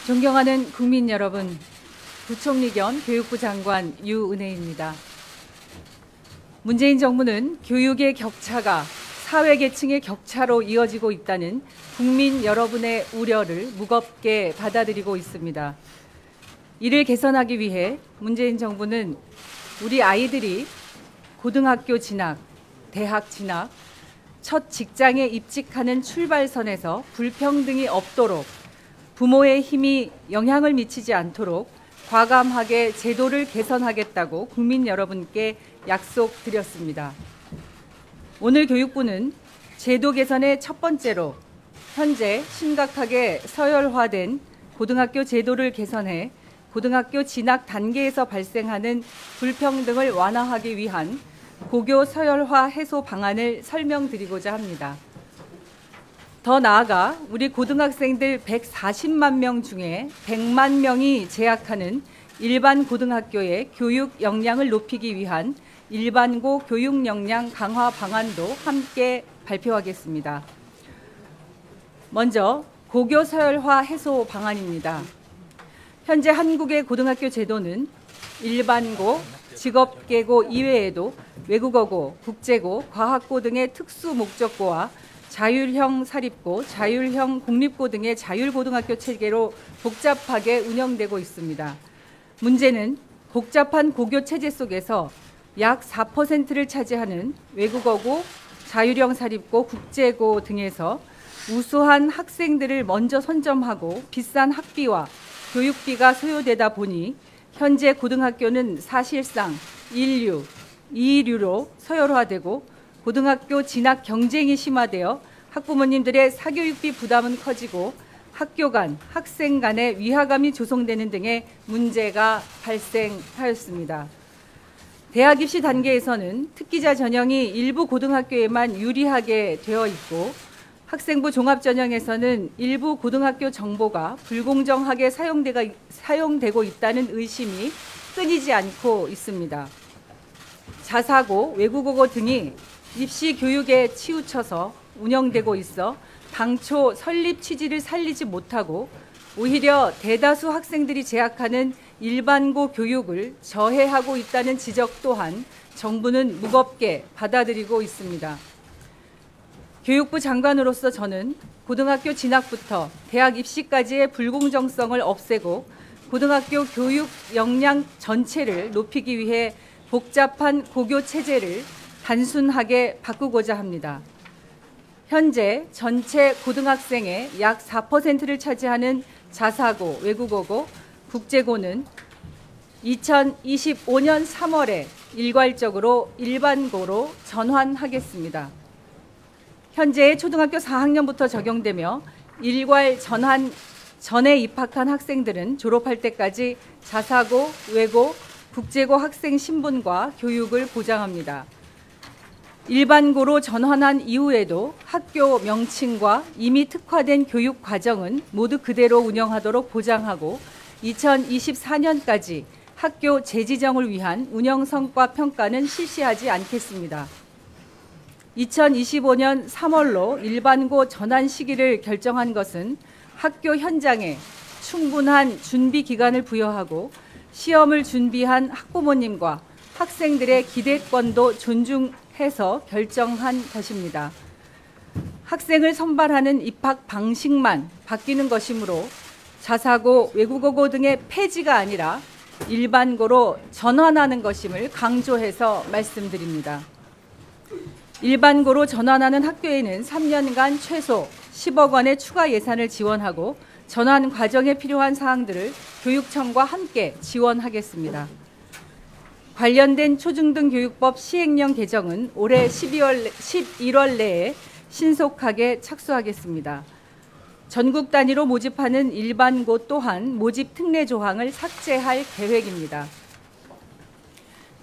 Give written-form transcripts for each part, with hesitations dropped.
존경하는 국민 여러분, 부총리 겸 교육부 장관 유은혜입니다. 문재인 정부는 교육의 격차가 사회계층의 격차로 이어지고 있다는 국민 여러분의 우려를 무겁게 받아들이고 있습니다. 이를 개선하기 위해 문재인 정부는 우리 아이들이 고등학교 진학, 대학 진학, 첫 직장에 입직하는 출발선에서 불평등이 없도록 부모의 힘이 영향을 미치지 않도록 과감하게 제도를 개선하겠다고 국민 여러분께 약속드렸습니다. 오늘 교육부는 제도 개선의 첫 번째로 현재 심각하게 서열화된 고등학교 제도를 개선해 고등학교 진학 단계에서 발생하는 불평등을 완화하기 위한 고교 서열화 해소 방안을 설명드리고자 합니다. 더 나아가 우리 고등학생들 140만 명 중에 100만 명이 재학하는 일반 고등학교의 교육 역량을 높이기 위한 일반고 교육 역량 강화 방안도 함께 발표하겠습니다. 먼저 고교 서열화 해소 방안입니다. 현재 한국의 고등학교 제도는 일반고, 직업계고 이외에도 외국어고, 국제고, 과학고 등의 특수 목적고와 자율형 사립고, 자율형 공립고 등의 자율고등학교 체계로 복잡하게 운영되고 있습니다. 문제는 복잡한 고교 체제 속에서 약 4%를 차지하는 외국어고, 자율형 사립고, 국제고 등에서 우수한 학생들을 먼저 선점하고 비싼 학비와 교육비가 소요되다 보니 현재 고등학교는 사실상 1류, 2류로 서열화되고 고등학교 진학 경쟁이 심화되어 학부모님들의 사교육비 부담은 커지고 학교 간, 학생 간의 위화감이 조성되는 등의 문제가 발생하였습니다. 대학 입시 단계에서는 특기자 전형이 일부 고등학교에만 유리하게 되어 있고 학생부 종합전형에서는 일부 고등학교 정보가 불공정하게 사용되고 있다는 의심이 끊이지 않고 있습니다. 자사고, 외국어고 등이 입시 교육에 치우쳐서 운영되고 있어 당초 설립 취지를 살리지 못하고 오히려 대다수 학생들이 재학하는 일반고 교육을 저해하고 있다는 지적 또한 정부는 무겁게 받아들이고 있습니다. 교육부 장관으로서 저는 고등학교 진학부터 대학 입시까지의 불공정성을 없애고 고등학교 교육 역량 전체를 높이기 위해 복잡한 고교 체제를 단순하게 바꾸고자 합니다. 현재 전체 고등학생의 약 4%를 차지하는 자사고, 외국어고, 국제고는 2025년 3월에 일괄적으로 일반고로 전환하겠습니다. 현재 초등학교 4학년부터 적용되며 일괄 전환 전에 입학한 학생들은 졸업할 때까지 자사고, 외고, 국제고 학생 신분과 교육을 보장합니다. 일반고로 전환한 이후에도 학교 명칭과 이미 특화된 교육 과정은 모두 그대로 운영하도록 보장하고 2024년까지 학교 재지정을 위한 운영 성과 평가는 실시하지 않겠습니다. 2025년 3월로 일반고 전환 시기를 결정한 것은 학교 현장에 충분한 준비 기간을 부여하고 시험을 준비한 학부모님과 학생들의 기대권도 존중해서 결정한 것입니다. 학생을 선발하는 입학 방식만 바뀌는 것이므로 자사고, 외국어고 등의 폐지가 아니라 일반고로 전환하는 것임을 강조해서 말씀드립니다. 일반고로 전환하는 학교에는 3년간 최소 10억 원의 추가 예산을 지원하고 전환 과정에 필요한 사항들을 교육청과 함께 지원하겠습니다. 관련된 초중등교육법 시행령 개정은 올해 11월 내에 신속하게 착수하겠습니다. 전국 단위로 모집하는 일반고 또한 모집 특례 조항을 삭제할 계획입니다.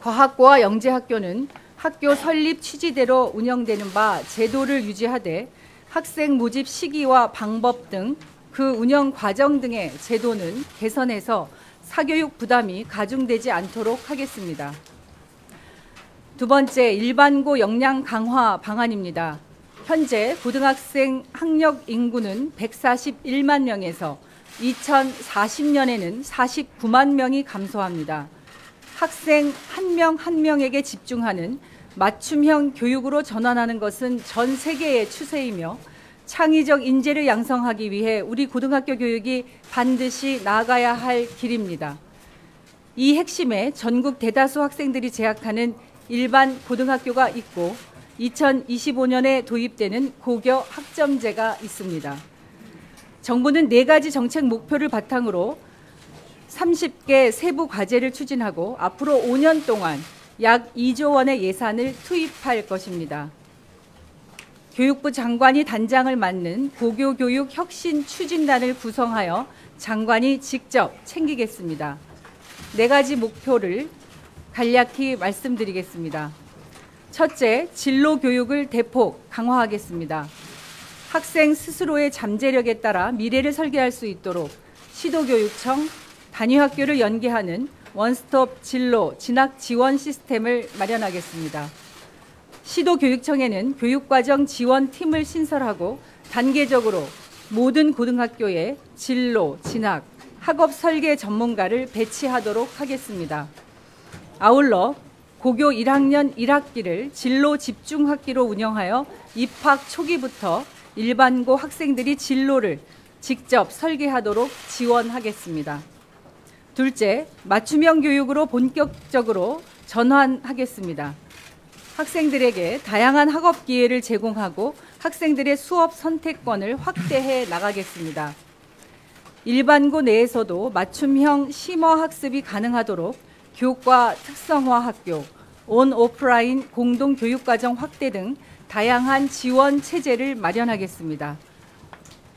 과학고와 영재학교는 학교 설립 취지대로 운영되는 바 제도를 유지하되 학생 모집 시기와 방법 등 그 운영 과정 등의 제도는 개선해서 사교육 부담이 가중되지 않도록 하겠습니다. 두 번째, 일반고 역량 강화 방안입니다. 현재 고등학생 학력 인구는 141만 명에서 2040년에는 49만 명이 감소합니다. 학생 한 명 한 명에게 집중하는 맞춤형 교육으로 전환하는 것은 전 세계의 추세이며 창의적 인재를 양성하기 위해 우리 고등학교 교육이 반드시 나아가야 할 길입니다. 이 핵심에 전국 대다수 학생들이 재학하는 일반 고등학교가 있고 2025년에 도입되는 고교 학점제가 있습니다. 정부는 4가지 정책 목표를 바탕으로 30개 세부 과제를 추진하고 앞으로 5년 동안 약 2조 원의 예산을 투입할 것입니다. 교육부 장관이 단장을 맡는 고교교육 혁신 추진단을 구성하여 장관이 직접 챙기겠습니다. 4가지 목표를 간략히 말씀드리겠습니다. 첫째, 진로 교육을 대폭 강화하겠습니다. 학생 스스로의 잠재력에 따라 미래를 설계할 수 있도록 시도교육청, 단위학교를 연계하는 원스톱 진로 진학 지원 시스템을 마련하겠습니다. 시도교육청에는 교육과정 지원팀을 신설하고 단계적으로 모든 고등학교에 진로, 진학, 학업 설계 전문가를 배치하도록 하겠습니다. 아울러 고교 1학년 1학기를 진로 집중학기로 운영하여 입학 초기부터 일반고 학생들이 진로를 직접 설계하도록 지원하겠습니다. 둘째, 맞춤형 교육으로 본격적으로 전환하겠습니다. 학생들에게 다양한 학업 기회를 제공하고 학생들의 수업 선택권을 확대해 나가겠습니다. 일반고 내에서도 맞춤형 심화 학습이 가능하도록 교과 특성화 학교, 온 오프라인 공동 교육과정 확대 등 다양한 지원 체제를 마련하겠습니다.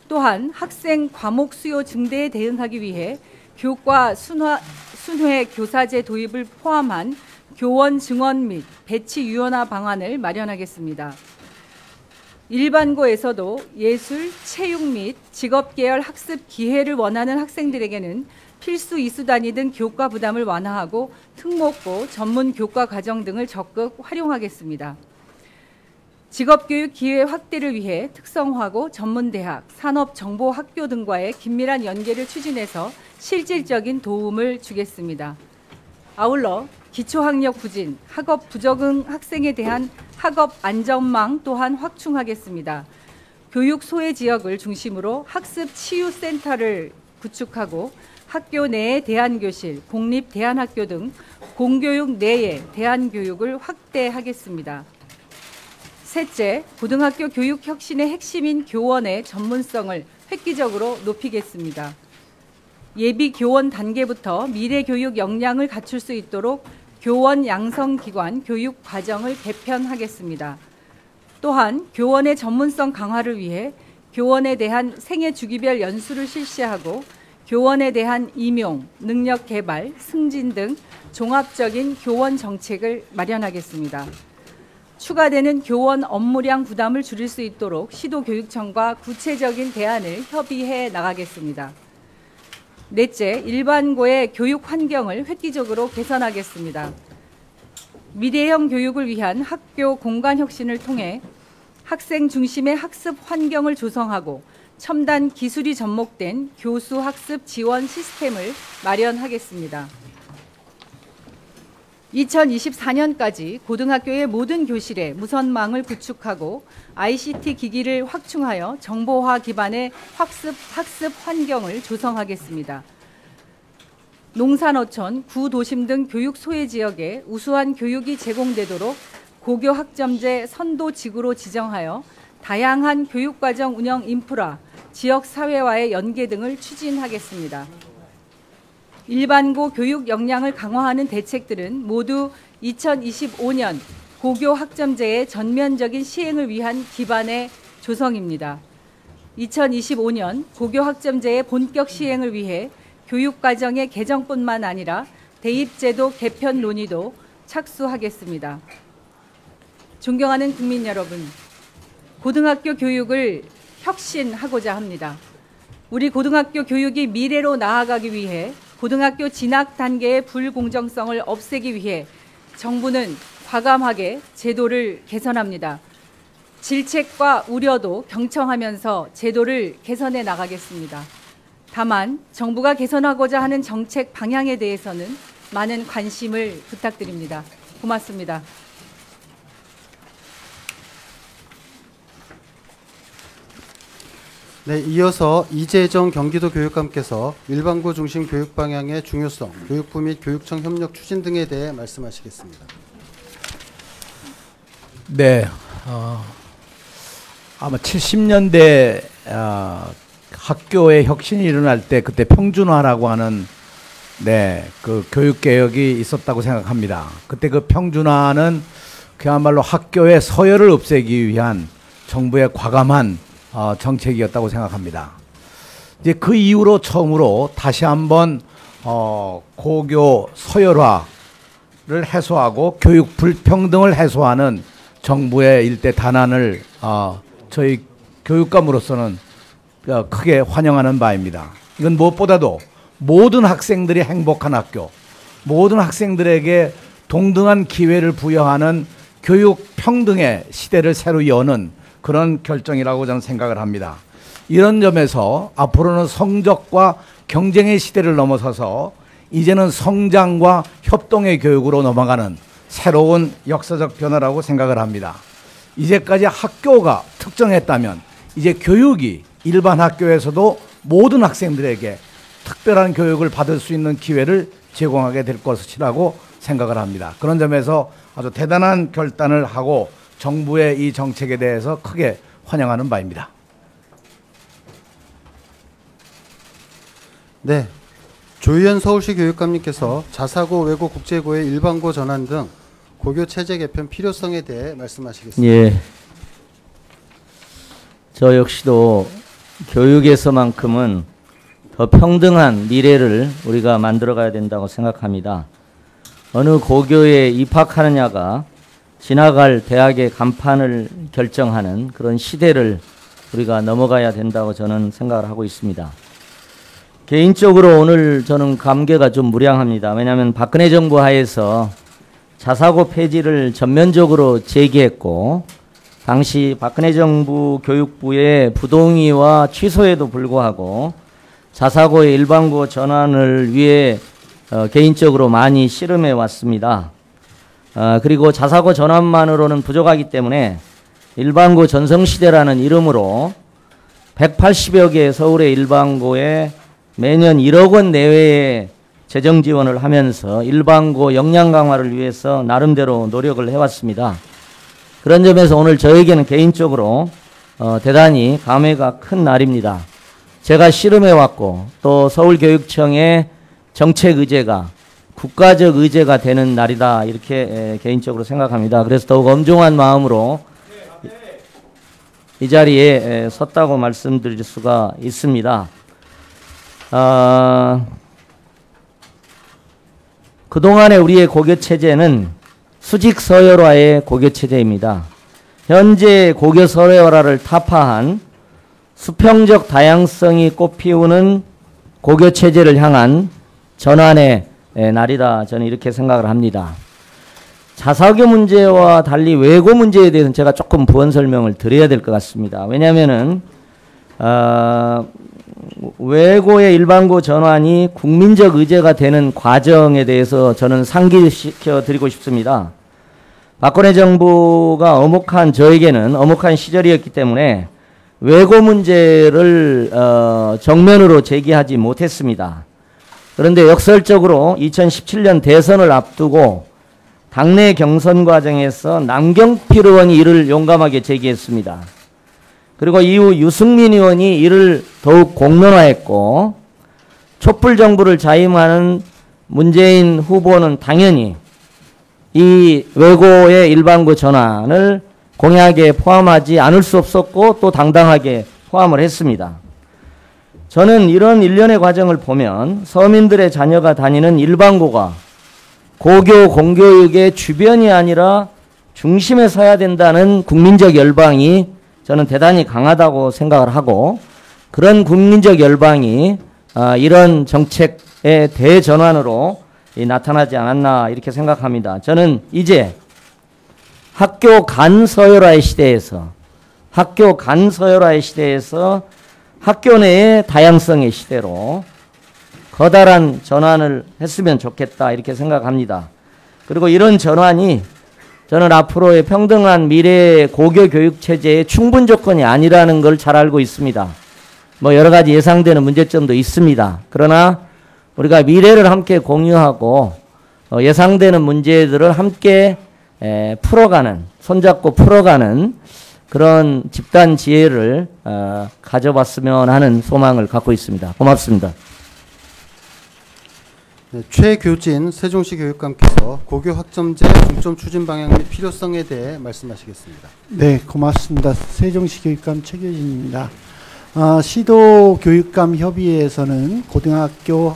또한 학생 과목 수요 증대에 대응하기 위해 교과 순회 교사제 도입을 포함한 교원 증원 및 배치 유연화 방안을 마련하겠습니다. 일반고에서도 예술, 체육 및 직업계열 학습 기회를 원하는 학생들에게는 필수 이수 단위 등 교과 부담을 완화하고 특목고, 전문 교과 과정 등을 적극 활용하겠습니다. 직업교육 기회 확대를 위해 특성화고, 전문대학, 산업정보학교 등과의 긴밀한 연계를 추진해서 실질적인 도움을 주겠습니다. 아울러 기초학력 부진, 학업 부적응 학생에 대한 학업 안전망 또한 확충하겠습니다. 교육 소외 지역을 중심으로 학습 치유센터를 구축하고 학교 내의 대안교실, 공립 대안학교 등 공교육 내의 대안교육을 확대하겠습니다. 셋째, 고등학교 교육 혁신의 핵심인 교원의 전문성을 획기적으로 높이겠습니다. 예비 교원 단계부터 미래 교육 역량을 갖출 수 있도록 교원 양성기관 교육 과정을 개편하겠습니다. 또한 교원의 전문성 강화를 위해 교원에 대한 생애 주기별 연수를 실시하고 교원에 대한 임용, 능력 개발, 승진 등 종합적인 교원 정책을 마련하겠습니다. 추가되는 교원 업무량 부담을 줄일 수 있도록 시도교육청과 구체적인 대안을 협의해 나가겠습니다. 넷째, 일반고의 교육 환경을 획기적으로 개선하겠습니다. 미래형 교육을 위한 학교 공간 혁신을 통해 학생 중심의 학습 환경을 조성하고 첨단 기술이 접목된 교수 학습 지원 시스템을 마련하겠습니다. 2024년까지 고등학교의 모든 교실에 무선망을 구축하고 ICT 기기를 확충하여 정보화 기반의 학습 환경을 조성하겠습니다. 농산어촌, 구도심 등 교육 소외 지역에 우수한 교육이 제공되도록 고교 학점제 선도지구로 지정하여 다양한 교육과정 운영 인프라, 지역사회와의 연계 등을 추진하겠습니다. 일반고 교육 역량을 강화하는 대책들은 모두 2025년 고교 학점제의 전면적인 시행을 위한 기반의 조성입니다. 2025년 고교 학점제의 본격 시행을 위해 교육과정의 개정뿐만 아니라 대입제도 개편 논의도 착수하겠습니다. 존경하는 국민 여러분, 고등학교 교육을 혁신하고자 합니다. 우리 고등학교 교육이 미래로 나아가기 위해 고등학교 진학 단계의 불공정성을 없애기 위해 정부는 과감하게 제도를 개선합니다. 질책과 우려도 경청하면서 제도를 개선해 나가겠습니다. 다만 정부가 개선하고자 하는 정책 방향에 대해서는 많은 관심을 부탁드립니다. 고맙습니다. 네, 이어서 이재정 경기도 교육감께서 일반고 중심 교육 방향의 중요성, 교육부 및 교육청 협력 추진 등에 대해 말씀하시겠습니다. 네, 아마 70년대 학교의 혁신이 일어날 때 그때 평준화라고 하는 그 교육 개혁이 있었다고 생각합니다. 그때 그 평준화는 그야말로 학교의 서열을 없애기 위한 정부의 과감한 정책이었다고 생각합니다. 이제 그 이후로 처음으로 다시 한번 고교 서열화를 해소하고 교육 불평등을 해소하는 정부의 일대 단안을 저희 교육감으로서는 크게 환영하는 바입니다. 이건 무엇보다도 모든 학생들이 행복한 학교, 모든 학생들에게 동등한 기회를 부여하는 교육 평등의 시대를 새로 여는 그런 결정이라고 저는 생각을 합니다. 이런 점에서 앞으로는 성적과 경쟁의 시대를 넘어서서 이제는 성장과 협동의 교육으로 넘어가는 새로운 역사적 변화라고 생각을 합니다. 이제까지 학교가 특정했다면 이제 교육이 일반 학교에서도 모든 학생들에게 특별한 교육을 받을 수 있는 기회를 제공하게 될 것이라고 생각을 합니다. 그런 점에서 아주 대단한 결단을 하고 정부의 이 정책에 대해서 크게 환영하는 바입니다. 네, 조희연 서울시 교육감님께서 자사고, 외고, 국제고의 일반고 전환 등 고교 체제 개편 필요성에 대해 말씀하시겠습니다. 예, 저 역시도 교육에서만큼은 더 평등한 미래를 우리가 만들어가야 된다고 생각합니다. 어느 고교에 입학하느냐가 지나갈 대학의 간판을 결정하는 그런 시대를 우리가 넘어가야 된다고 저는 생각을 하고 있습니다. 개인적으로 오늘 저는 감개가 좀 무량합니다. 왜냐하면 박근혜 정부 하에서 자사고 폐지를 전면적으로 제기했고, 당시 박근혜 정부 교육부의 부동의와 취소에도 불구하고 자사고의 일반고 전환을 위해 개인적으로 많이 씨름해 왔습니다. 그리고 자사고 전환만으로는 부족하기 때문에 일반고 전성시대라는 이름으로 180여 개 서울의 일반고에 매년 1억 원 내외의 재정 지원을 하면서 일반고 역량 강화를 위해서 나름대로 노력을 해왔습니다. 그런 점에서 오늘 저에게는 개인적으로 대단히 감회가 큰 날입니다. 제가 씨름해왔고 또 서울교육청의 정책 의제가 국가적 의제가 되는 날이다, 이렇게 개인적으로 생각합니다. 그래서 더욱 엄중한 마음으로 이 자리에 섰다고 말씀드릴 수가 있습니다. 그동안의 우리의 고교체제는 수직 서열화의 고교체제입니다. 현재 고교 서열화를 타파한 수평적 다양성이 꽃피우는 고교체제를 향한 전환의 날이다, 저는 이렇게 생각을 합니다. 자사고 문제와 달리 외고 문제에 대해서는 제가 조금 부연 설명을 드려야 될 것 같습니다. 왜냐하면은 외고의 일반고 전환이 국민적 의제가 되는 과정에 대해서 저는 상기시켜 드리고 싶습니다. 박근혜 정부가 엄혹한, 저에게는 엄혹한 시절이었기 때문에 외고 문제를 정면으로 제기하지 못했습니다. 그런데 역설적으로 2017년 대선을 앞두고 당내 경선 과정에서 남경필 의원이 이를 용감하게 제기했습니다. 그리고 이후 유승민 의원이 이를 더욱 공론화했고, 촛불 정부를 자임하는 문재인 후보는 당연히 이 외고의 일반고 전환을 공약에 포함하지 않을 수 없었고 또 당당하게 포함을 했습니다. 저는 이런 일련의 과정을 보면 서민들의 자녀가 다니는 일반고가 고교 공교육의 주변이 아니라 중심에 서야 된다는 국민적 열방이 저는 대단히 강하다고 생각을 하고, 그런 국민적 열방이 이런 정책의 대전환으로 나타나지 않았나, 이렇게 생각합니다. 저는 이제 학교 간 서열화의 시대에서 학교 내의 다양성의 시대로 커다란 전환을 했으면 좋겠다 이렇게 생각합니다. 그리고 이런 전환이 저는 앞으로의 평등한 미래의 고교 교육 체제의 충분 조건이 아니라는 걸 잘 알고 있습니다. 뭐 여러 가지 예상되는 문제점도 있습니다. 그러나 우리가 미래를 함께 공유하고 예상되는 문제들을 함께 풀어가는, 손잡고 풀어가는 그런 집단 지혜를 가져봤으면 하는 소망을 갖고 있습니다. 고맙습니다. 네, 최교진 세종시 교육감께서 고교 학점제 중점 추진 방향 및 필요성에 대해 말씀하시겠습니다. 네, 고맙습니다. 세종시 교육감 최교진입니다. 시도 교육감 협의회에서는 고등학교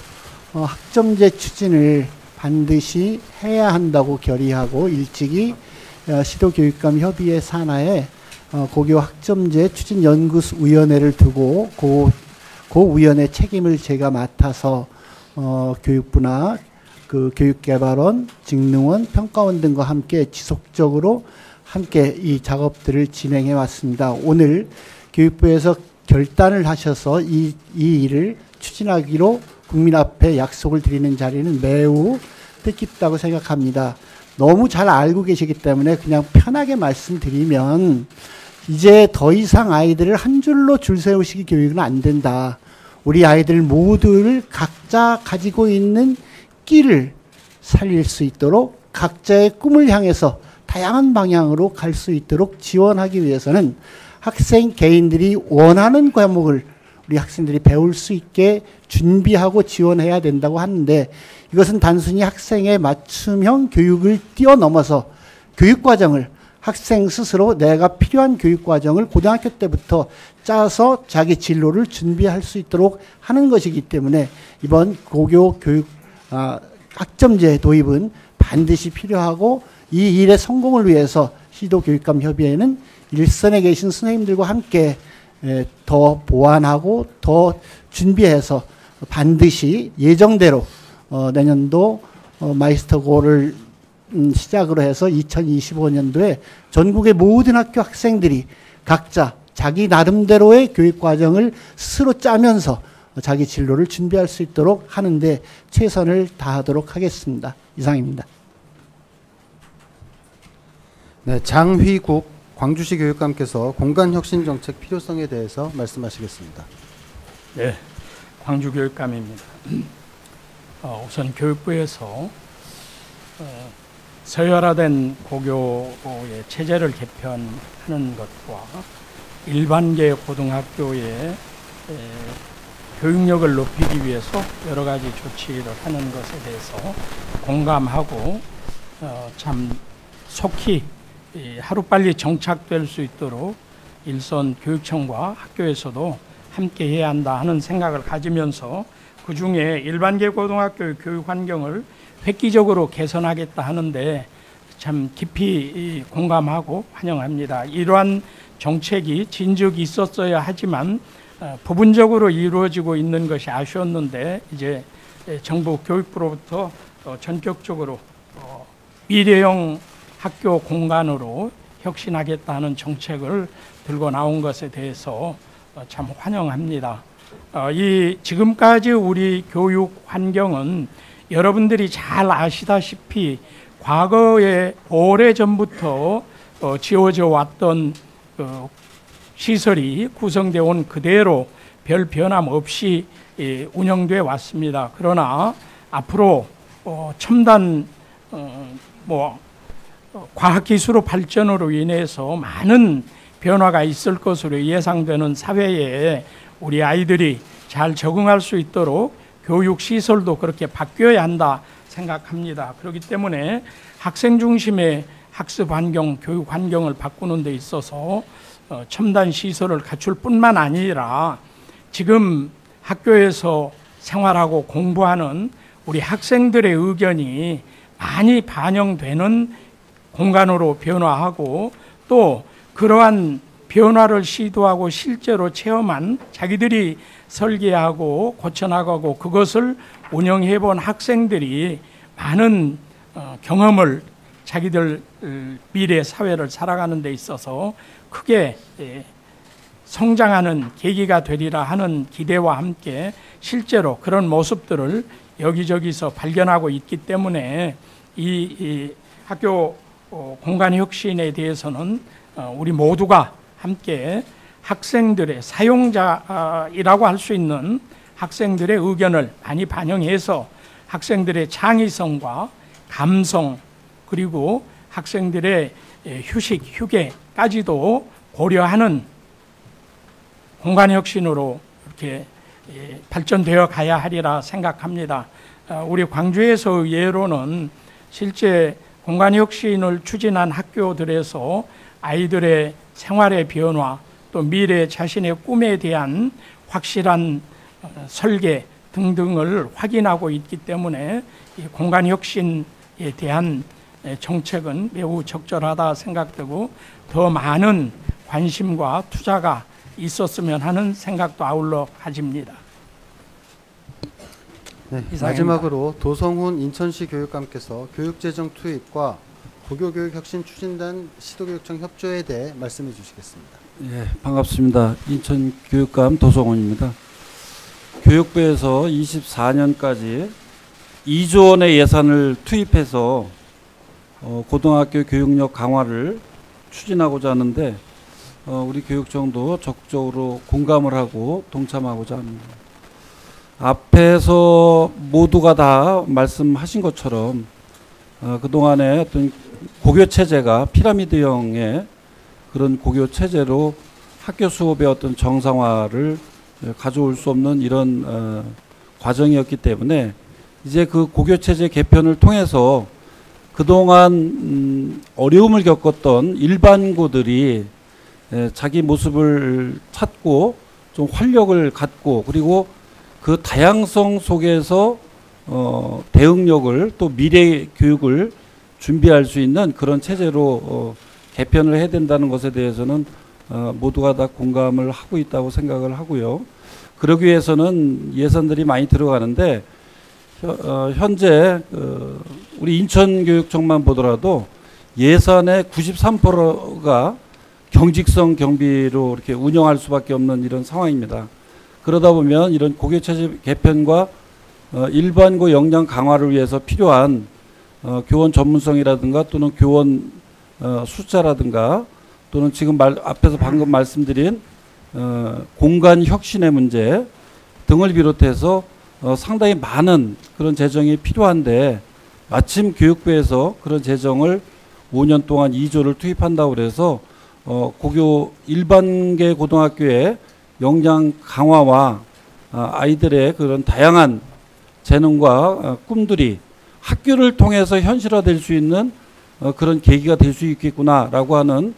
학점제 추진을 반드시 해야 한다고 결의하고 일찍이 시도 교육감 협의회 산하에 고교 학점제 추진 연구위원회를 두고 그 위원회 책임을 제가 맡아서 교육부나 그 교육개발원, 직능원, 평가원 등과 함께 지속적으로 함께 이 작업들을 진행해 왔습니다. 오늘 교육부에서 결단을 하셔서 이 일을 추진하기로 국민 앞에 약속을 드리는 자리는 매우 뜻깊다고 생각합니다. 너무 잘 알고 계시기 때문에 그냥 편하게 말씀드리면 이제 더 이상 아이들을 한 줄로 줄 세우시기 교육은 안 된다. 우리 아이들 모두를 각자 가지고 있는 끼를 살릴 수 있도록 각자의 꿈을 향해서 다양한 방향으로 갈 수 있도록 지원하기 위해서는 학생 개인들이 원하는 과목을 우리 학생들이 배울 수 있게 준비하고 지원해야 된다고 하는데 이것은 단순히 학생의 맞춤형 교육을 뛰어넘어서 교육과정을 학생 스스로 내가 필요한 교육과정을 고등학교 때부터 짜서 자기 진로를 준비할 수 있도록 하는 것이기 때문에 이번 고교 교육 학점제 도입은 반드시 필요하고 이 일의 성공을 위해서 시도교육감 협의회는 일선에 계신 선생님들과 함께 더 보완하고 더 준비해서 반드시 예정대로 내년도 마이스터고를 시작으로 해서 2025년도에 전국의 모든 학교 학생들이 각자 자기 나름대로의 교육과정을 스스로 짜면서 자기 진로를 준비할 수 있도록 하는데 최선을 다하도록 하겠습니다. 이상입니다. 네, 장휘국 광주시 교육감께서 공간혁신정책 필요성에 대해서 말씀하시겠습니다. 네, 광주 교육감입니다. 우선 교육부에서 서열화된 고교의 체제를 개편하는 것과 일반계 고등학교의 교육력을 높이기 위해서 여러 가지 조치를 하는 것에 대해서 공감하고 참 속히 하루빨리 정착될 수 있도록 일선 교육청과 학교에서도 함께 해야 한다 하는 생각을 가지면서 그중에 일반계 고등학교 교육 환경을 획기적으로 개선하겠다 하는데 참 깊이 공감하고 환영합니다. 이러한 정책이 진즉 있었어야 하지만 부분적으로 이루어지고 있는 것이 아쉬웠는데 이제 정부 교육부로부터 전격적으로 미래형 학교 공간으로 혁신하겠다는 정책을 들고 나온 것에 대해서 참 환영합니다. 지금까지 우리 교육 환경은 여러분들이 잘 아시다시피 과거에 오래전부터 지어져 왔던 시설이 구성되어 온 그대로 별 변함 없이 운영돼 왔습니다. 그러나 앞으로 첨단 과학기술 발전으로 인해서 많은 변화가 있을 것으로 예상되는 사회에 우리 아이들이 잘 적응할 수 있도록 교육시설도 그렇게 바뀌어야 한다 생각합니다. 그렇기 때문에 학생 중심의 학습 환경, 교육 환경을 바꾸는 데 있어서 첨단 시설을 갖출 뿐만 아니라 지금 학교에서 생활하고 공부하는 우리 학생들의 의견이 많이 반영되는 공간으로 변화하고 또 그러한 변화를 시도하고 실제로 체험한 자기들이 설계하고 고쳐나가고 그것을 운영해 본 학생들이 많은 경험을 자기들 미래 사회를 살아가는 데 있어서 크게 성장하는 계기가 되리라 하는 기대와 함께 실제로 그런 모습들을 여기저기서 발견하고 있기 때문에 이 학교 공간 혁신에 대해서는 우리 모두가 함께 학생들의 사용자이라고 할 수 있는 학생들의 의견을 많이 반영해서 학생들의 창의성과 감성 그리고 학생들의 휴식, 휴게까지도 고려하는 공간혁신으로 이렇게 발전되어 가야 하리라 생각합니다. 우리 광주에서 예로는 실제 공간혁신을 추진한 학교들에서 아이들의 생활의 변화 또 미래 자신의 꿈에 대한 확실한 설계 등등을 확인하고 있기 때문에 이 공간혁신에 대한 정책은 매우 적절하다 생각되고 더 많은 관심과 투자가 있었으면 하는 생각도 아울러 가집니다. 네, 이상입니다. 마지막으로 도성훈 인천시 교육감께서 교육재정 투입과 고교교육혁신 추진단 시도교육청 협조에 대해 말씀해 주시겠습니다. 예, 반갑습니다. 인천교육감 도성훈입니다. 교육부에서 24년까지 2조 원의 예산을 투입해서 고등학교 교육력 강화를 추진하고자 하는데 우리 교육청도 적극적으로 공감을 하고 동참하고자 합니다. 앞에서 모두가 다 말씀하신 것처럼 그동안의 어떤 고교 체제가 피라미드형의 그런 고교 체제로 학교 수업의 어떤 정상화를 가져올 수 없는 이런 과정이었기 때문에 이제 그 고교 체제 개편을 통해서 그동안 어려움을 겪었던 일반고들이 자기 모습을 찾고 좀 활력을 갖고 그리고 그 다양성 속에서 대응력을 또 미래 교육을 준비할 수 있는 그런 체제로 개편을 해야 된다는 것에 대해서는 모두가 다 공감을 하고 있다고 생각을 하고요. 그러기 위해서는 예산들이 많이 들어가는데 현재 우리 인천교육청만 보더라도 예산의 93%가 경직성 경비로 이렇게 운영할 수밖에 없는 이런 상황입니다. 그러다 보면 이런 고교체제 개편과 일반고 역량 강화를 위해서 필요한 교원 전문성이라든가 또는 교원 숫자라든가 또는 지금 앞에서 방금 말씀드린 공간 혁신의 문제 등을 비롯해서 상당히 많은 그런 재정이 필요한데 마침 교육부에서 그런 재정을 5년 동안 2조를 투입한다고 그래서 고교 일반계 고등학교의 역량 강화와 아이들의 그런 다양한 재능과 꿈들이 학교를 통해서 현실화될 수 있는 그런 계기가 될 수 있겠구나라고 하는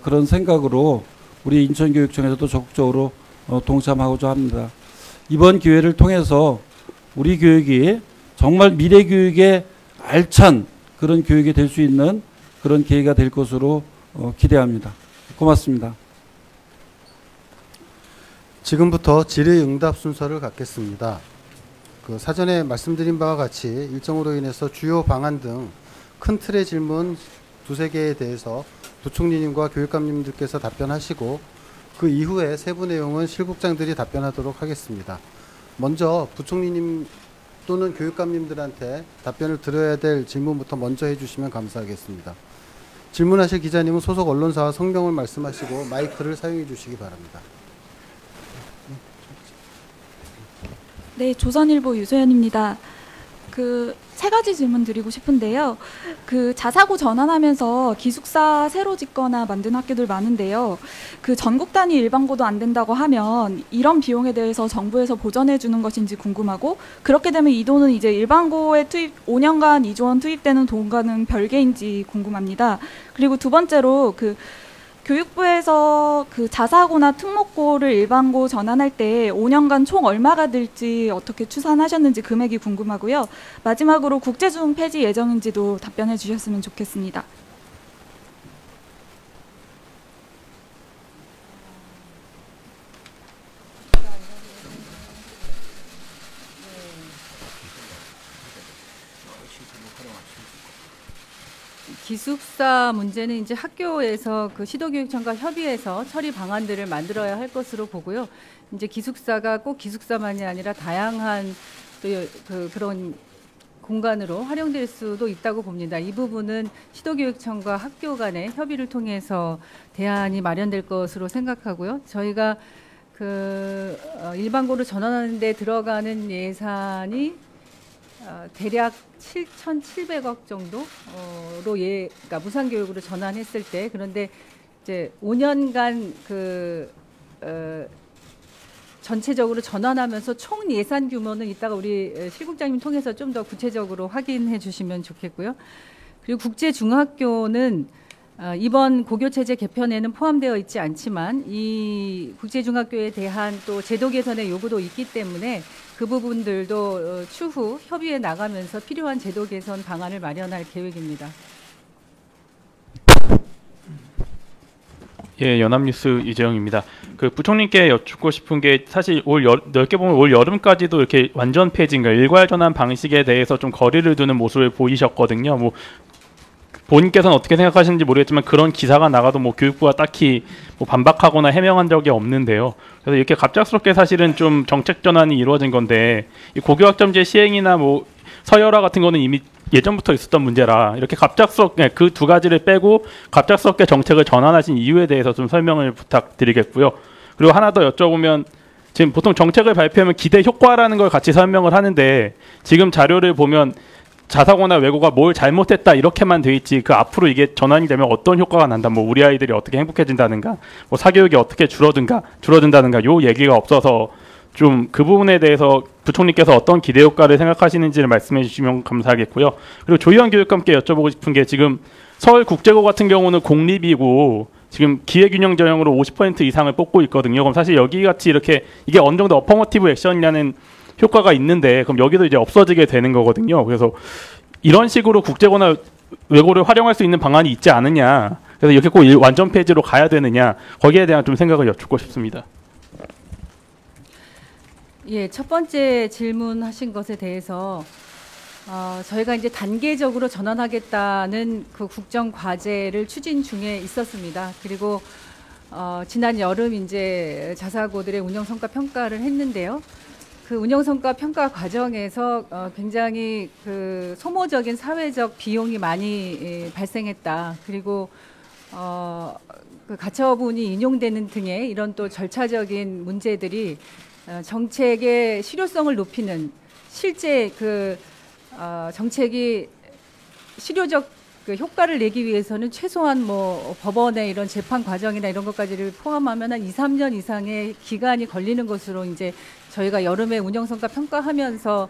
그런 생각으로 우리 인천교육청에서도 적극적으로 동참하고자 합니다. 이번 기회를 통해서 우리 교육이 정말 미래 교육의 알찬 그런 교육이 될 수 있는 그런 계기가 될 것으로 기대합니다. 고맙습니다. 지금부터 질의응답 순서를 갖겠습니다. 사전에 말씀드린 바와 같이 일정으로 인해서 주요 방안 등 큰 틀의 질문 두세 개에 대해서 부총리님과 교육감님들께서 답변하시고 그 이후에 세부 내용은 실국장들이 답변하도록 하겠습니다. 먼저 부총리님 또는 교육감님들한테 답변을 드려야 될 질문부터 먼저 해주시면 감사하겠습니다. 질문하실 기자님은 소속 언론사와 성명을 말씀하시고 마이크를 사용해 주시기 바랍니다. 네, 조선일보 유소연입니다. 세 가지 질문 드리고 싶은데요. 자사고 전환하면서 기숙사 새로 짓거나 만든 학교들 많은데요. 전국 단위 일반고도 안 된다고 하면 이런 비용에 대해서 정부에서 보전해 주는 것인지 궁금하고 그렇게 되면 이 돈은 이제 일반고에 5년간 2조 원 투입되는 돈과는 별개인지 궁금합니다. 그리고 두 번째로 교육부에서 자사고나 특목고를 일반고 전환할 때 5년간 총 얼마가 들지 어떻게 추산하셨는지 금액이 궁금하고요. 마지막으로 국제중 폐지 예정인지도 답변해 주셨으면 좋겠습니다. 기숙사 문제는 이제 학교에서 그 시도교육청과 협의해서 처리 방안들을 만들어야 할 것으로 보고요. 이제 기숙사가 꼭 기숙사만이 아니라 다양한 또 그런 공간으로 활용될 수도 있다고 봅니다. 이 부분은 시도교육청과 학교 간의 협의를 통해서 대안이 마련될 것으로 생각하고요. 저희가 일반고로 전환하는 데 들어가는 예산이 대략 7,700억 정도로 그러니까 무상교육으로 전환했을 때, 그런데 이제 5년간 전체적으로 전환하면서 총 예산 규모는 이따가 우리 실국장님 통해서 좀 더 구체적으로 확인해 주시면 좋겠고요. 그리고 국제중학교는 이번 고교체제 개편에는 포함되어 있지 않지만 이 국제중학교에 대한 또 제도 개선의 요구도 있기 때문에 그 부분들도 추후 협의해 나가면서 필요한 제도 개선 방안을 마련할 계획입니다. 예, 연합뉴스 이재영입니다. 그 부총리께 여쭙고 싶은 게 사실 넓게 보면 올 여름까지도 이렇게 완전 폐지인가 일괄 전환 방식에 대해서 좀 거리를 두는 모습을 보이셨거든요. 뭐 본인께서는 어떻게 생각하시는지 모르겠지만 그런 기사가 나가도 뭐 교육부가 딱히 뭐 반박하거나 해명한 적이 없는데요. 그래서 이렇게 갑작스럽게 사실은 좀 정책 전환이 이루어진 건데 이 고교학점제 시행이나 뭐 서열화 같은 거는 이미 예전부터 있었던 문제라 이렇게 갑작스럽게 그 두 가지를 빼고 갑작스럽게 정책을 전환하신 이유에 대해서 좀 설명을 부탁드리겠고요. 그리고 하나 더 여쭤보면 지금 보통 정책을 발표하면 기대 효과라는 걸 같이 설명을 하는데 지금 자료를 보면 자사고나 외고가 뭘 잘못했다 이렇게만 돼 있지 그 앞으로 이게 전환이 되면 어떤 효과가 난다, 뭐 우리 아이들이 어떻게 행복해진다는가, 뭐 사교육이 어떻게 줄어든다는가 요 얘기가 없어서 좀 그 부분에 대해서 부총리께서 어떤 기대 효과를 생각하시는지를 말씀해 주시면 감사하겠고요. 그리고 조희연 교육감께 여쭤보고 싶은 게 지금 서울국제고 같은 경우는 공립이고 지금 기회균형 전형으로 50% 이상을 뽑고 있거든요. 그럼 사실 여기 같이 이렇게 이게 어느 정도 어퍼머티브 액션이라는 효과가 있는데 그럼 여기도 이제 없어지게 되는 거거든요. 그래서 이런 식으로 국제고나 외고를 활용할 수 있는 방안이 있지 않느냐. 그래서 이렇게 꼭 완전 폐지로 가야 되느냐. 거기에 대한 좀 생각을 여쭙고 싶습니다. 예, 첫 번째 질문하신 것에 대해서 저희가 이제 단계적으로 전환하겠다는 그 국정 과제를 추진 중에 있었습니다. 그리고 지난 여름 이제 자사고들의 운영 성과 평가를 했는데요. 그 운영 성과 평가 과정에서 굉장히 그 소모적인 사회적 비용이 많이 발생했다. 그리고 그 가처분이 인용되는 등의 이런 또 절차적인 문제들이 정책의 실효성을 높이는 실제 그 정책이 실효적 그 효과를 내기 위해서는 최소한 뭐 법원의 이런 재판 과정이나 이런 것까지를 포함하면 한 2, 3년 이상의 기간이 걸리는 것으로 이제 저희가 여름에 운영 성과 평가하면서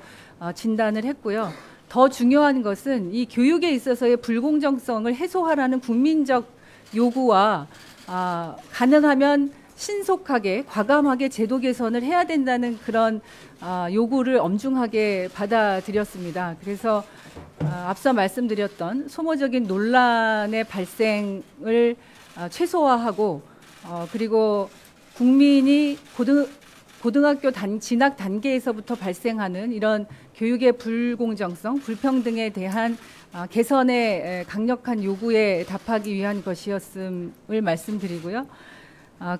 진단을 했고요. 더 중요한 것은 이 교육에 있어서의 불공정성을 해소하라는 국민적 요구와 가능하면 신속하게 과감하게 제도 개선을 해야 된다는 그런 요구를 엄중하게 받아들였습니다. 그래서 앞서 말씀드렸던 소모적인 논란의 발생을 최소화하고 그리고 국민이 고등학교 진학 단계에서부터 발생하는 이런 교육의 불공정성, 불평등에 대한 개선의 강력한 요구에 답하기 위한 것이었음을 말씀드리고요.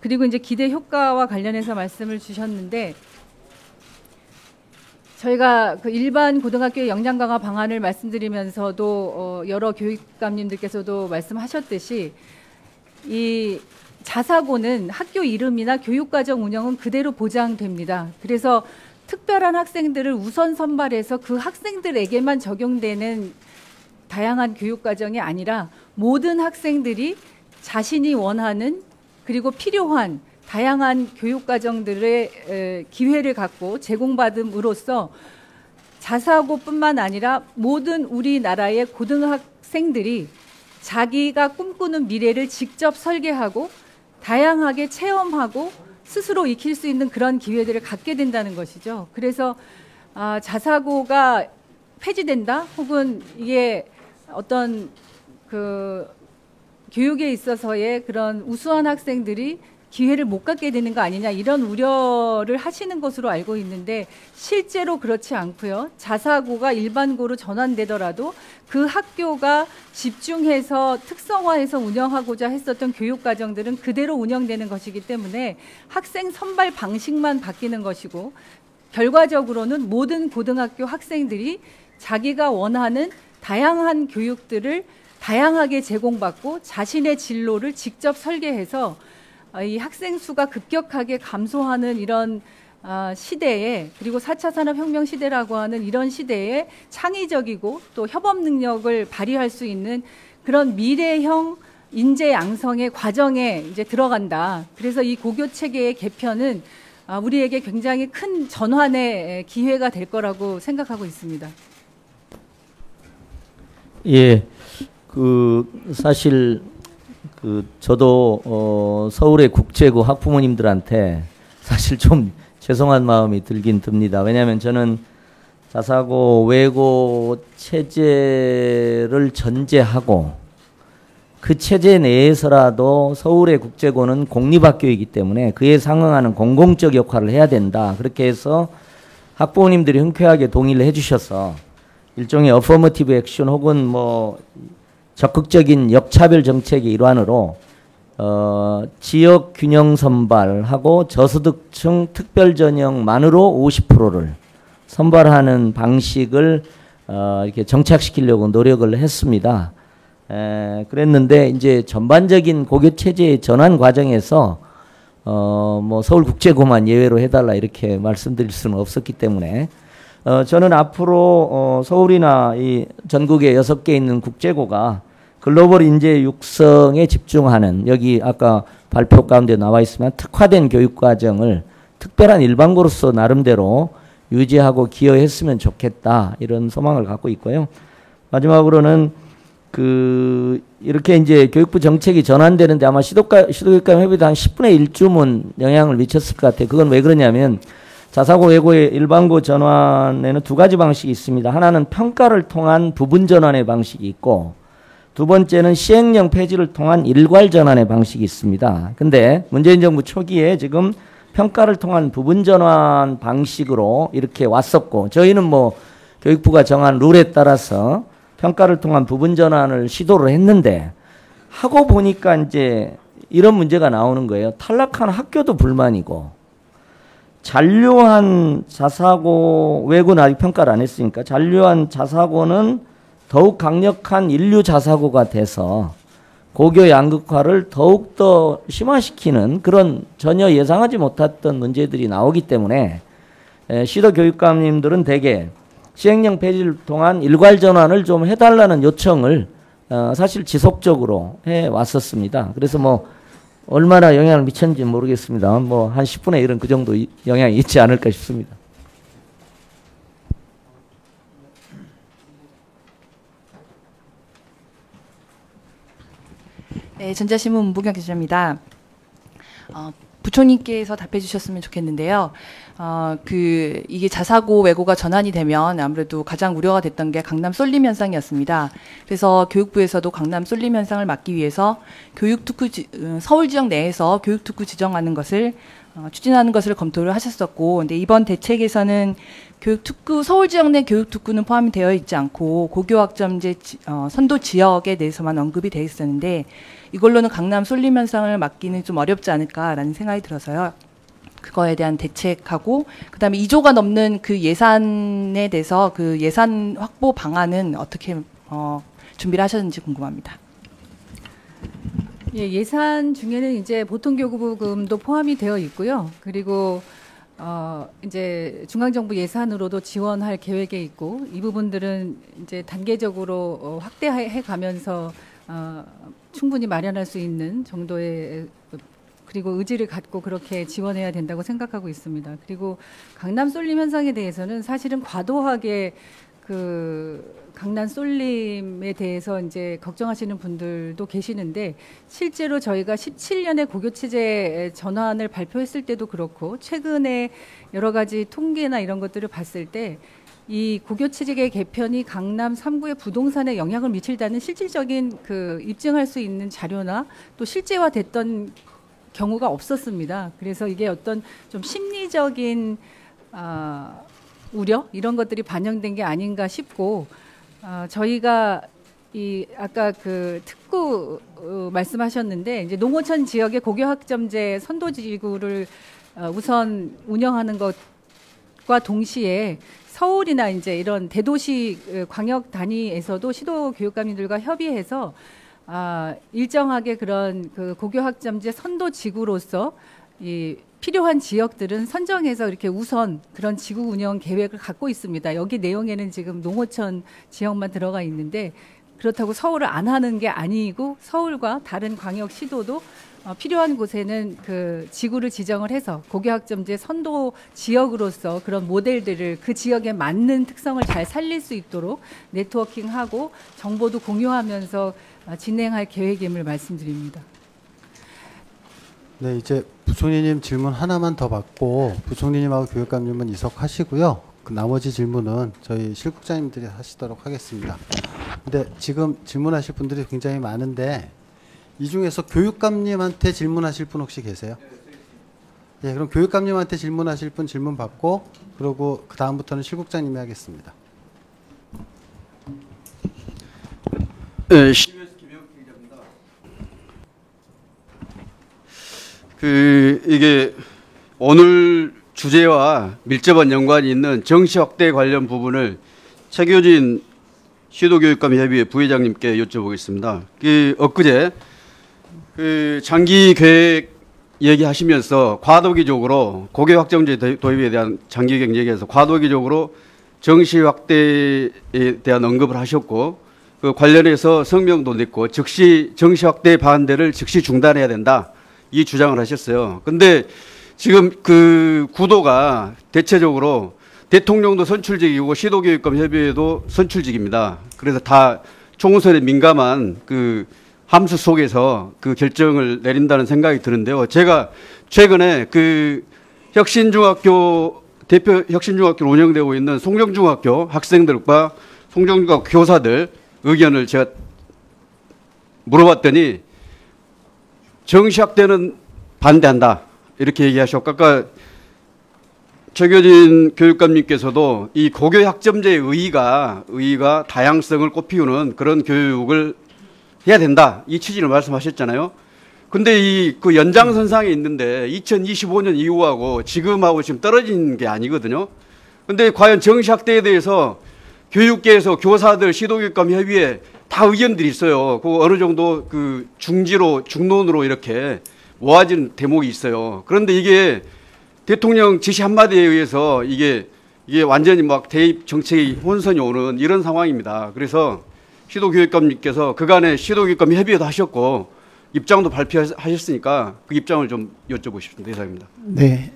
그리고 이제 기대 효과와 관련해서 말씀을 주셨는데 저희가 그 일반 고등학교의 역량 강화 방안을 말씀드리면서도 여러 교육감님들께서도 말씀하셨듯이 이 자사고는 학교 이름이나 교육과정 운영은 그대로 보장됩니다. 그래서 특별한 학생들을 우선 선발해서 그 학생들에게만 적용되는 다양한 교육과정이 아니라 모든 학생들이 자신이 원하는 그리고 필요한 다양한 교육과정들의 기회를 갖고 제공받음으로써 자사고뿐만 아니라 모든 우리나라의 고등학생들이 자기가 꿈꾸는 미래를 직접 설계하고 다양하게 체험하고 스스로 익힐 수 있는 그런 기회들을 갖게 된다는 것이죠. 그래서 자사고가 폐지된다 혹은 이게 어떤 그 교육에 있어서의 그런 우수한 학생들이 기회를 못 갖게 되는 거 아니냐 이런 우려를 하시는 것으로 알고 있는데 실제로 그렇지 않고요. 자사고가 일반고로 전환되더라도 그 학교가 집중해서 특성화해서 운영하고자 했었던 교육과정들은 그대로 운영되는 것이기 때문에 학생 선발 방식만 바뀌는 것이고 결과적으로는 모든 고등학교 학생들이 자기가 원하는 다양한 교육들을 다양하게 제공받고 자신의 진로를 직접 설계해서 이 학생 수가 급격하게 감소하는 이런 시대에 그리고 4차 산업혁명 시대라고 하는 이런 시대에 창의적이고 또 협업 능력을 발휘할 수 있는 그런 미래형 인재 양성의 과정에 이제 들어간다. 그래서 이 고교 체계의 개편은 우리에게 굉장히 큰 전환의 기회가 될 거라고 생각하고 있습니다. 예, 사실 저도 서울의 국제고 학부모님들한테 사실 좀 죄송한 마음이 들긴 듭니다. 왜냐하면 저는 자사고 외고 체제를 전제하고 그 체제 내에서라도 서울의 국제고는 공립학교이기 때문에 그에 상응하는 공공적 역할을 해야 된다. 그렇게 해서 학부모님들이 흔쾌하게 동의를 해주셔서 일종의 어퍼머티브 액션 혹은 뭐 적극적인 역차별 정책의 일환으로 지역 균형 선발하고 저소득층 특별 전형만으로 50%를 선발하는 방식을 이렇게 정착시키려고 노력을 했습니다. 그랬는데 이제 전반적인 고교 체제의 전환 과정에서 뭐 서울국제고만 예외로 해달라 이렇게 말씀드릴 수는 없었기 때문에 저는 앞으로 서울이나 이 전국에 6개 있는 국제고가 글로벌 인재 육성에 집중하는 여기 아까 발표 가운데 나와 있으면 특화된 교육 과정을 특별한 일반고로서 나름대로 유지하고 기여했으면 좋겠다 이런 소망을 갖고 있고요. 마지막으로는 이렇게 이제 교육부 정책이 전환되는데 아마 시도교육감 협의도 한 10분의 1쯤은 영향을 미쳤을 것 같아요. 그건 왜 그러냐면 자사고 외고의 일반고 전환에는 두 가지 방식이 있습니다. 하나는 평가를 통한 부분 전환의 방식이 있고 두 번째는 시행령 폐지를 통한 일괄 전환의 방식이 있습니다. 근데 문재인 정부 초기에 지금 평가를 통한 부분 전환 방식으로 이렇게 왔었고 저희는 뭐 교육부가 정한 룰에 따라서 평가를 통한 부분 전환을 시도를 했는데 하고 보니까 이제 이런 문제가 나오는 거예요. 탈락한 학교도 불만이고 잔류한 자사고 외고는 아직 평가를 안 했으니까 잔류한 자사고는 더욱 강력한 인류 자사고가 돼서 고교 양극화를 더욱더 심화시키는 그런 전혀 예상하지 못했던 문제들이 나오기 때문에 시도 교육감님들은 대개 시행령 폐지를 통한 일괄 전환을 좀 해달라는 요청을 사실 지속적으로 해왔었습니다. 그래서 뭐 얼마나 영향을 미쳤는지 모르겠습니다. 뭐 한 10분의 1은 그 정도 영향이 있지 않을까 싶습니다. 네, 전자신문 문보경 기자입니다. 부총리께서 답해 주셨으면 좋겠는데요. 이게 자사고 외고가 전환이 되면 아무래도 가장 우려가 됐던 게 강남 쏠림 현상이었습니다. 그래서 교육부에서도 강남 쏠림 현상을 막기 위해서 서울 지역 내에서 교육특구 지정하는 것을 추진하는 것을 검토를 하셨었고, 근데 이번 대책에서는 서울 지역 내 교육특구는 포함이 되어 있지 않고 고교학점제 선도 지역에 대해서만 언급이 되어 있었는데 이걸로는 강남 쏠림 현상을 막기는 좀 어렵지 않을까라는 생각이 들어서요. 그거에 대한 대책하고 그다음에 2조가 넘는 그 예산에 대해서 그 예산 확보 방안은 어떻게 준비를 하셨는지 궁금합니다. 예, 예산 중에는 이제 보통교부금도 포함이 되어 있고요. 그리고 이제 중앙정부 예산으로도 지원할 계획에 있고 이 부분들은 이제 단계적으로 확대해 가면서 충분히 마련할 수 있는 정도의 그리고 의지를 갖고 그렇게 지원해야 된다고 생각하고 있습니다. 그리고 강남 쏠림 현상에 대해서는 사실은 과도하게 강남 쏠림에 대해서 이제 걱정하시는 분들도 계시는데 실제로 저희가 17년에 고교체제 전환을 발표했을 때도 그렇고 최근에 여러 가지 통계나 이런 것들을 봤을 때 이 고교체제의 개편이 강남 3구의 부동산에 영향을 미칠다는 실질적인 입증할 수 있는 자료나 또 실제화됐던 경우가 없었습니다. 그래서 이게 어떤 좀 심리적인 우려 이런 것들이 반영된 게 아닌가 싶고, 저희가 이 아까 그 특구 말씀하셨는데, 이제 농어촌 지역의 고교학점제 선도지구를 우선 운영하는 것과 동시에 서울이나 이제 이런 대도시 광역 단위에서도 시도교육감님들과 협의해서 일정하게 그런 그 고교학점제 선도지구로서 이 필요한 지역들은 선정해서 이렇게 우선 그런 지구 운영 계획을 갖고 있습니다. 여기 내용에는 지금 농어촌 지역만 들어가 있는데, 그렇다고 서울을 안 하는 게 아니고 서울과 다른 광역 시도도 필요한 곳에는 그 지구를 지정을 해서 고교학점제 선도 지역으로서 그런 모델들을 그 지역에 맞는 특성을 잘 살릴 수 있도록 네트워킹하고 정보도 공유하면서 진행할 계획임을 말씀드립니다. 네, 이제 부총리님 질문 하나만 더 받고 부총리님하고 교육감님은 이석하시고요. 그 나머지 질문은 저희 실국장님들이 하시도록 하겠습니다. 근데 지금 질문하실 분들이 굉장히 많은데 이 중에서 교육감님한테 질문하실 분 혹시 계세요? 네, 그럼 교육감님한테 질문하실 분 질문 받고, 그리고 그 다음부터는 실국장님이 하겠습니다. 네, 이게 오늘 주제와 밀접한 연관이 있는 정시 확대 관련 부분을 최교진 시도교육감협의회 부회장님께 여쭤보겠습니다. 엊그제 장기 계획 얘기하시면서 과도기적으로 고교 확정제 도입에 대한 장기 계획 얘기해서 과도기적으로 정시 확대에 대한 언급을 하셨고, 그 관련해서 성명도 냈고 즉시 정시 확대 반대를 즉시 중단해야 된다, 이 주장을 하셨어요. 근데 지금 그 구도가 대체적으로 대통령도 선출직이고 시도교육감협의회도 선출직입니다. 그래서 다 총선에 민감한 그 함수 속에서 그 결정을 내린다는 생각이 드는데요. 제가 최근에 그 혁신중학교 대표 혁신중학교로 운영되고 있는 송정중학교 학생들과 송정중학교 교사들 의견을 제가 물어봤더니 정시 확대는 반대한다, 이렇게 얘기하셨고, 아까 최교진 교육감님께서도 이 고교 학점제의 의의가 다양성을 꽃피우는 그런 교육을 해야 된다, 이 취지를 말씀하셨잖아요. 근데 그 연장선상에 있는데 2025년 이후하고 지금하고 지금 떨어진 게 아니거든요. 근데 과연 정시 확대에 대해서 교육계에서 교사들, 시도교육감 협의회 다 의견들이 있어요. 그 어느 정도 그 중론으로 이렇게 모아진 대목이 있어요. 그런데 이게 대통령 지시 한마디에 의해서 이게 완전히 막 대입 정책이 혼선이 오는 이런 상황입니다. 그래서 시도교육감님께서 그간에 시도교육감 협의회도 하셨고 입장도 발표하셨으니까 그 입장을 좀 여쭤보고 싶습니다. 이상입니다. 네.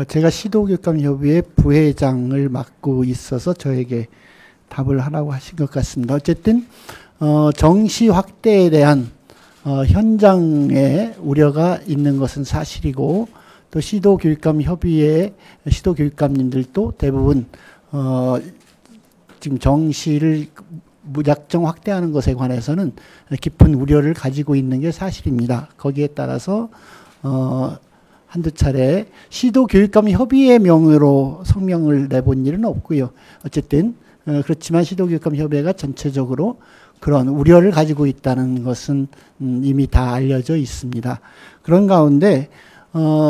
제가 시도교육감협의회 부회장을 맡고 있어서 저에게 답을 하라고 하신 것 같습니다. 어쨌든 정시 확대에 대한 현장에 우려가 있는 것은 사실이고, 또 시도교육감협의회 시도교육감님들도 대부분 지금 정시를 무작정 확대하는 것에 관해서는 깊은 우려를 가지고 있는 게 사실입니다. 거기에 따라서 한두 차례 시도교육감협의회 명의로 성명을 내본 일은 없고요. 어쨌든 그렇지만 시도교육감협의회가 전체적으로 그런 우려를 가지고 있다는 것은 이미 다 알려져 있습니다. 그런 가운데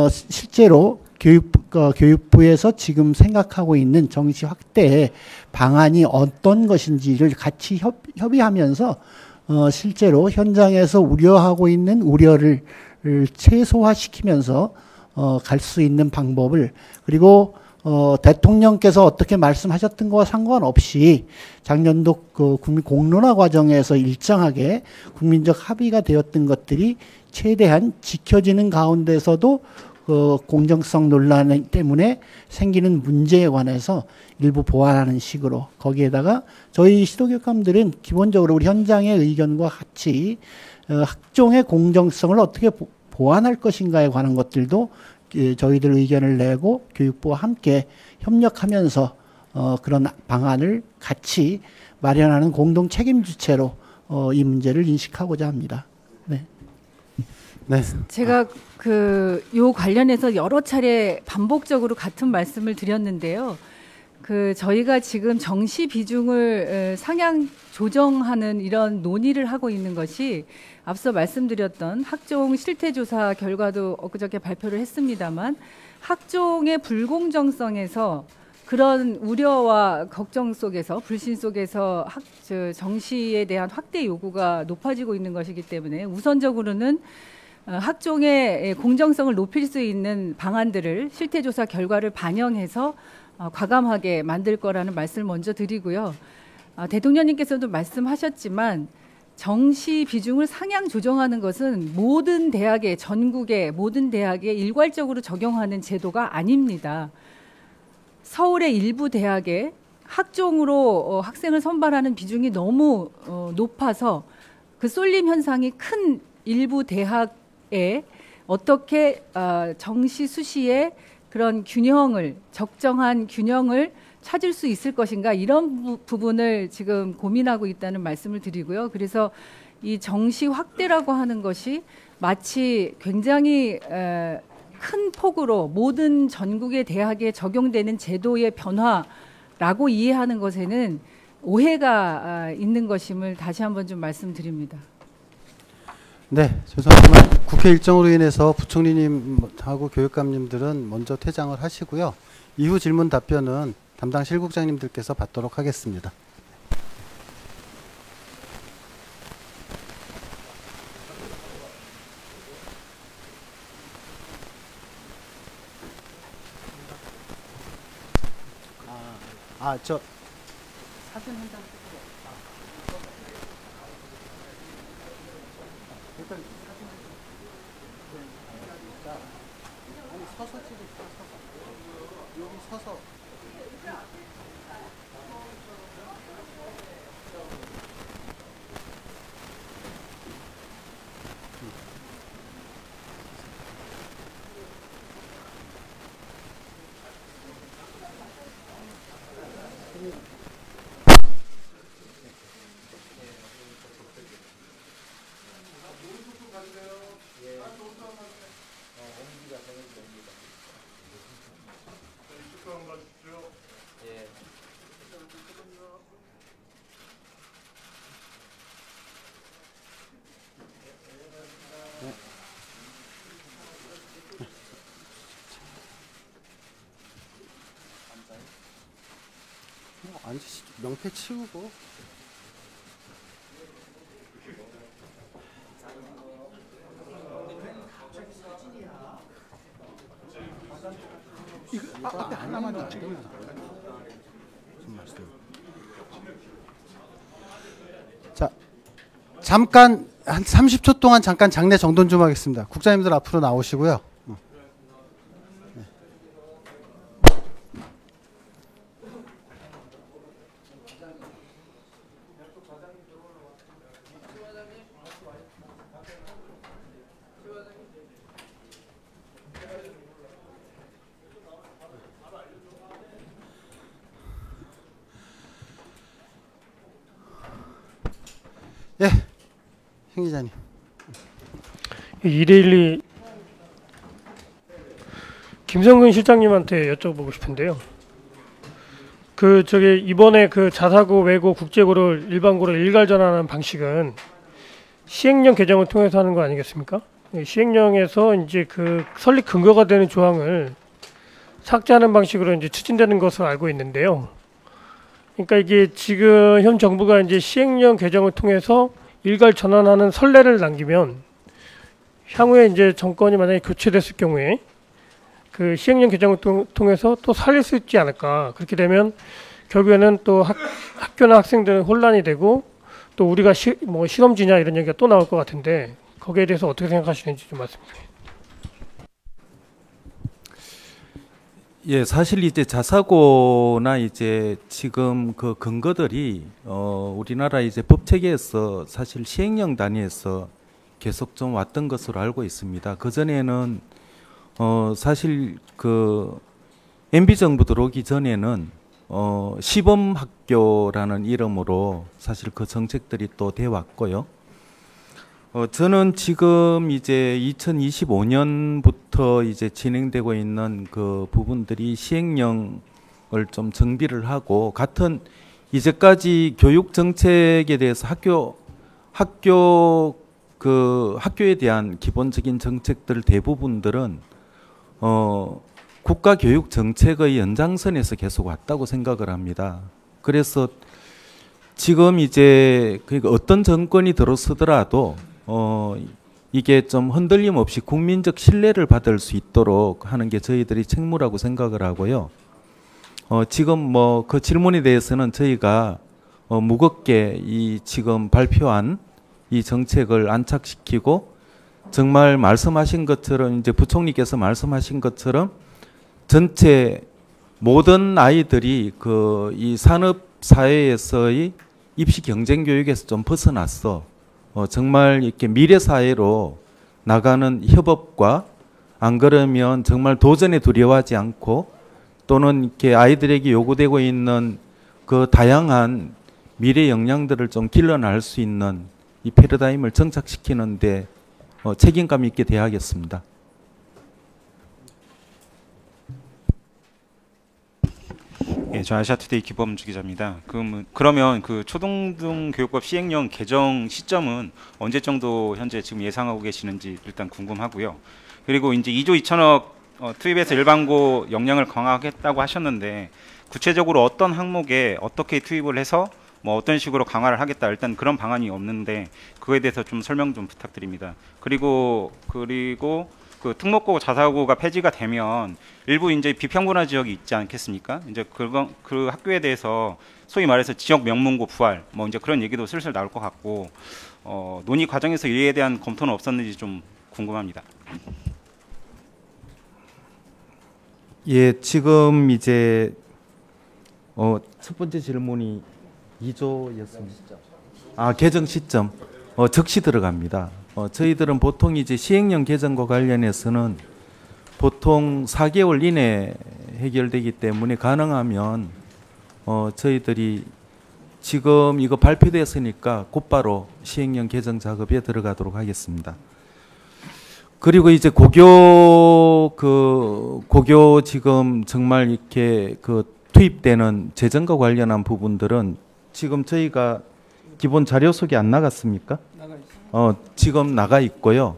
실제로 교육부에서 지금 생각하고 있는 정시 확대의 방안이 어떤 것인지를 같이 협의하면서 실제로 현장에서 우려하고 있는 우려를 최소화시키면서 갈 수 있는 방법을, 그리고 대통령께서 어떻게 말씀하셨던 것과 상관없이 작년도 그 국민 공론화 과정에서 일정하게 국민적 합의가 되었던 것들이 최대한 지켜지는 가운데서도 공정성 논란 때문에 생기는 문제에 관해서 일부 보완하는 식으로, 거기에다가 저희 시도교육감들은 기본적으로 우리 현장의 의견과 같이 학종의 공정성을 어떻게 보완할 것인가에 관한 것들도 저희들 의견을 내고 교육부와 함께 협력하면서 그런 방안을 같이 마련하는 공동 책임 주체로 이 문제를 인식하고자 합니다. 네. 네. 제가 요 관련해서 여러 차례 반복적으로 같은 말씀을 드렸는데요. 저희가 지금 정시 비중을 상향 조정하는 이런 논의를 하고 있는 것이 앞서 말씀드렸던 학종 실태조사 결과도 엊그저께 발표를 했습니다만 학종의 불공정성에서 그런 우려와 걱정 속에서 불신 속에서 정시에 대한 확대 요구가 높아지고 있는 것이기 때문에 우선적으로는 학종의 공정성을 높일 수 있는 방안들을 실태조사 결과를 반영해서 과감하게 만들 거라는 말씀을 먼저 드리고요. 대통령님께서도 말씀하셨지만 정시 비중을 상향 조정하는 것은 모든 대학에 전국의 모든 대학에 일괄적으로 적용하는 제도가 아닙니다. 서울의 일부 대학에 학종으로 학생을 선발하는 비중이 너무 높아서 그 쏠림 현상이 큰 일부 대학에 어떻게 정시 수시에 그런 적정한 균형을 찾을 수 있을 것인가 이런 부분을 지금 고민하고 있다는 말씀을 드리고요. 그래서 이 정시 확대라고 하는 것이 마치 굉장히 큰 폭으로 모든 전국의 대학에 적용되는 제도의 변화라고 이해하는 것에는 오해가 있는 것임을 다시 한번 좀 말씀드립니다. 네, 죄송하지만 국회 일정으로 인해서 부총리님하고 교육감님들은 먼저 퇴장을 하시고요. 이후 질문 답변은 담당 실국장님들께서 받도록 하겠습니다. 사진 한 장. 일단 아니 서서 찍으세요. 서서 여기 서서. 앉으시죠. 명패 치우고. 이거 하나만 더 찍으면 자, 잠깐 한 30초 동안 잠깐 장례 정돈 좀 하겠습니다. 국장님들 앞으로 나오시고요. 예, 행 기자님. 2대1이 김성근 실장님한테 여쭤보고 싶은데요. 이번에 자사고, 외고, 국제고를 일반고로 일괄 전환하는 방식은 시행령 개정을 통해서 하는 거 아니겠습니까? 시행령에서 이제 설립 근거가 되는 조항을 삭제하는 방식으로 이제 추진되는 것으로 알고 있는데요. 그러니까 이게 지금 현 정부가 이제 시행령 개정을 통해서 일괄 전환하는 선례를 남기면 향후에 이제 정권이 만약에 교체됐을 경우에 시행령 개정을 통해서 또 살릴 수 있지 않을까. 그렇게 되면 결국에는 또 학교나 학생들은 혼란이 되고 또 우리가 실험지냐 이런 얘기가 또 나올 것 같은데 거기에 대해서 어떻게 생각하시는지 좀 말씀 주세요. 예, 사실 이제 자사고나 이제 지금 근거들이 우리나라 이제 법 체계에서 사실 시행령 단위에서 계속 좀 왔던 것으로 알고 있습니다. 그 전에는 사실 MB 정부 들어오기 전에는 시범 학교라는 이름으로 사실 그 정책들이 또 돼 왔고요. 저는 지금 이제 2025년부터 이제 진행되고 있는 그 부분들이 시행령을 좀 정비를 하고 같은 이제까지 교육 정책에 대해서 학교에 대한 기본적인 정책들 대부분들은 국가 교육 정책의 연장선에서 계속 왔다고 생각을 합니다. 그래서 지금 이제 그러니까 어떤 정권이 들어서더라도 이게 좀 흔들림 없이 국민적 신뢰를 받을 수 있도록 하는 게 저희들이 책무라고 생각을 하고요. 지금 뭐 그 질문에 대해서는 저희가 무겁게 이 지금 발표한 이 정책을 안착시키고 정말 말씀하신 것처럼 이제 부총리께서 말씀하신 것처럼 전체 모든 아이들이 그 이 산업 사회에서의 입시 경쟁 교육에서 좀 벗어났어. 정말 이렇게 미래 사회로 나가는 협업과 안 그러면 정말 도전에 두려워하지 않고 또는 이렇게 아이들에게 요구되고 있는 그 다양한 미래 역량들을 좀 길러낼 수 있는 이 패러다임을 정착시키는데 책임감 있게 대하겠습니다. 예, 저 아시아투데이 기범주 기자입니다. 그러면 그 초등등 교육법 시행령 개정 시점은 언제 정도 현재 지금 예상하고 계시는지 일단 궁금하고요. 그리고 이제 2조 2천억 투입해서 일반고 역량을 강화하겠다고 하셨는데 구체적으로 어떤 항목에 어떻게 투입을 해서 뭐 어떤 식으로 강화를 하겠다 일단 그런 방안이 없는데 그거에 대해서 좀 설명 좀 부탁드립니다. 그리고 그 특목고 자사고가 폐지가 되면 일부 이제 비평분화 지역이 있지 않겠습니까? 이제 그 학교에 대해서 소위 말해서 지역 명문고 부활 뭐 이제 그런 얘기도 슬슬 나올 것 같고 논의 과정에서 이에 대한 검토는 없었는지 좀 궁금합니다. 예, 지금 이제 첫 번째 질문이 2조였습니다. 개정 시점 적시 들어갑니다. 저희들은 보통 이제 시행령 개정과 관련해서는 보통 4개월 이내 해결되기 때문에 가능하면 저희들이 지금 이거 발표됐으니까 곧바로 시행령 개정 작업에 들어가도록 하겠습니다. 그리고 이제 고교 지금 정말 이렇게 투입되는 재정과 관련한 부분들은 지금 저희가 기본 자료 속에 안 나갔습니까? 지금 나가 있고요.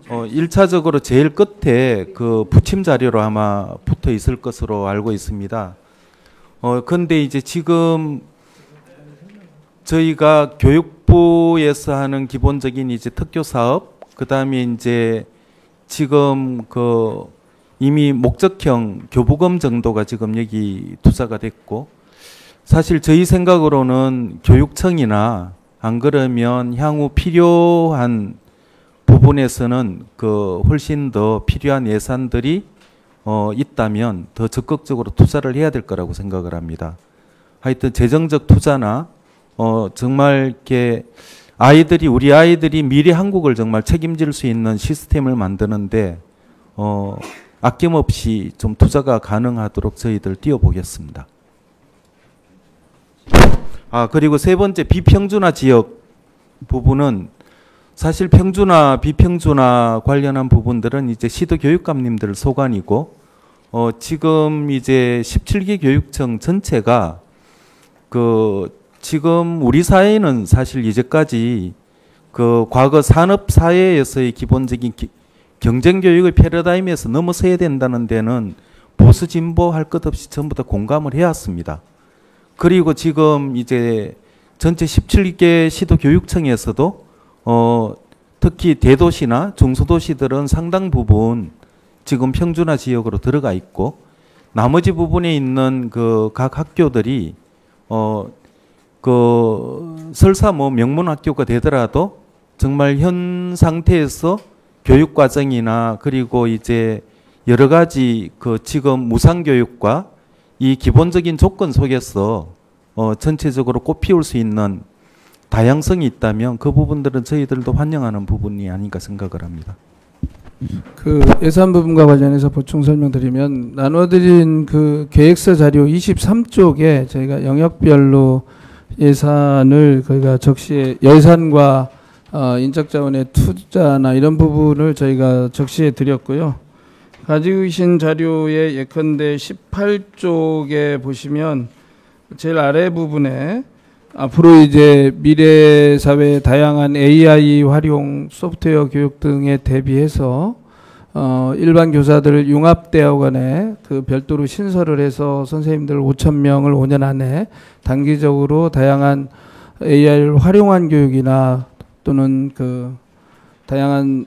1차적으로 제일 끝에 그 부침 자료로 아마 붙어 있을 것으로 알고 있습니다. 근데 이제 지금 저희가 교육부에서 하는 기본적인 이제 특교 사업, 그 다음에 이제 지금 이미 목적형 교부금 정도가 지금 여기 투자가 됐고, 사실 저희 생각으로는 교육청이나 안 그러면 향후 필요한 부분에서는 훨씬 더 필요한 예산들이 있다면 더 적극적으로 투자를 해야 될 거라고 생각을 합니다. 하여튼 재정적 투자나 정말 이렇게 우리 아이들이 미래 한국을 정말 책임질 수 있는 시스템을 만드는데 아낌없이 좀 투자가 가능하도록 저희들 뛰어보겠습니다. 그리고 세 번째 비평준화 지역 부분은 사실 평준화, 비평준화 관련한 부분들은 이제 시도 교육감님들 소관이고 지금 이제 17개 교육청 전체가 지금 우리 사회는 사실 이제까지 과거 산업 사회에서의 기본적인 경쟁 교육의 패러다임에서 넘어서야 된다는 데는 보수 진보 할 것 없이 전부 다 공감을 해왔습니다. 그리고 지금 이제 전체 17개 시도 교육청에서도 특히 대도시나 중소도시들은 상당 부분 지금 평준화 지역으로 들어가 있고 나머지 부분에 있는 각 학교들이 설사 뭐 명문학교가 되더라도 정말 현 상태에서 교육 과정이나 그리고 이제 여러 가지 지금 무상교육과 이 기본적인 조건 속에서 전체적으로 꽃피울 수 있는 다양성이 있다면 그 부분들은 저희들도 환영하는 부분이 아닌가 생각을 합니다. 예산 부분과 관련해서 보충 설명드리면 나눠드린 계획서 자료 23쪽에 저희가 영역별로 예산을 예산과 인적 자원의 투자나 이런 부분을 저희가 적시해 드렸고요. 가지고 계신 자료의 예컨대 18쪽에 보시면 제일 아래 부분에 앞으로 이제 미래 사회의 다양한 AI 활용 소프트웨어 교육 등에 대비해서 일반 교사들을 융합대학원에 그 별도로 신설을 해서 선생님들 5,000명을 5년 안에 단기적으로 다양한 AI를 활용한 교육이나 또는 그 다양한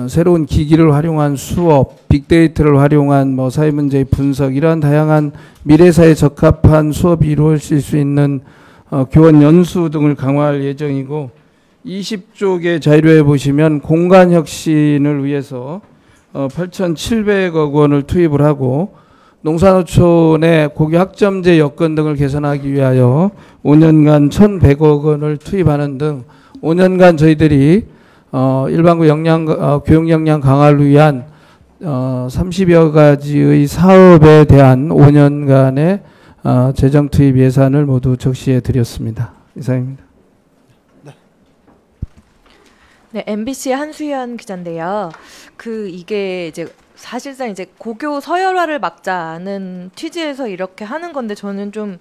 새로운 기기를 활용한 수업, 빅데이터를 활용한 뭐 사회문제의 분석 이러한 다양한 미래사에 적합한 수업이 이루어질 수 있는 교원 연수 등을 강화할 예정이고 20쪽의 자료에 보시면 공간 혁신을 위해서 8,700억 원을 투입을 하고 농산어촌의 고교 학점제 여건 등을 개선하기 위하여 5년간 1,100억 원을 투입하는 등 5년간 저희들이 일반고 교육 역량 강화를 위한 30여 가지의 사업에 대한 5년간의 재정 투입 예산을 모두 적시해 드렸습니다. 이상입니다. 네, MBC의 한수연 기자인데요. 이게 이제 사실상 이제 고교 서열화를 막자는 취지에서 이렇게 하는 건데 저는 좀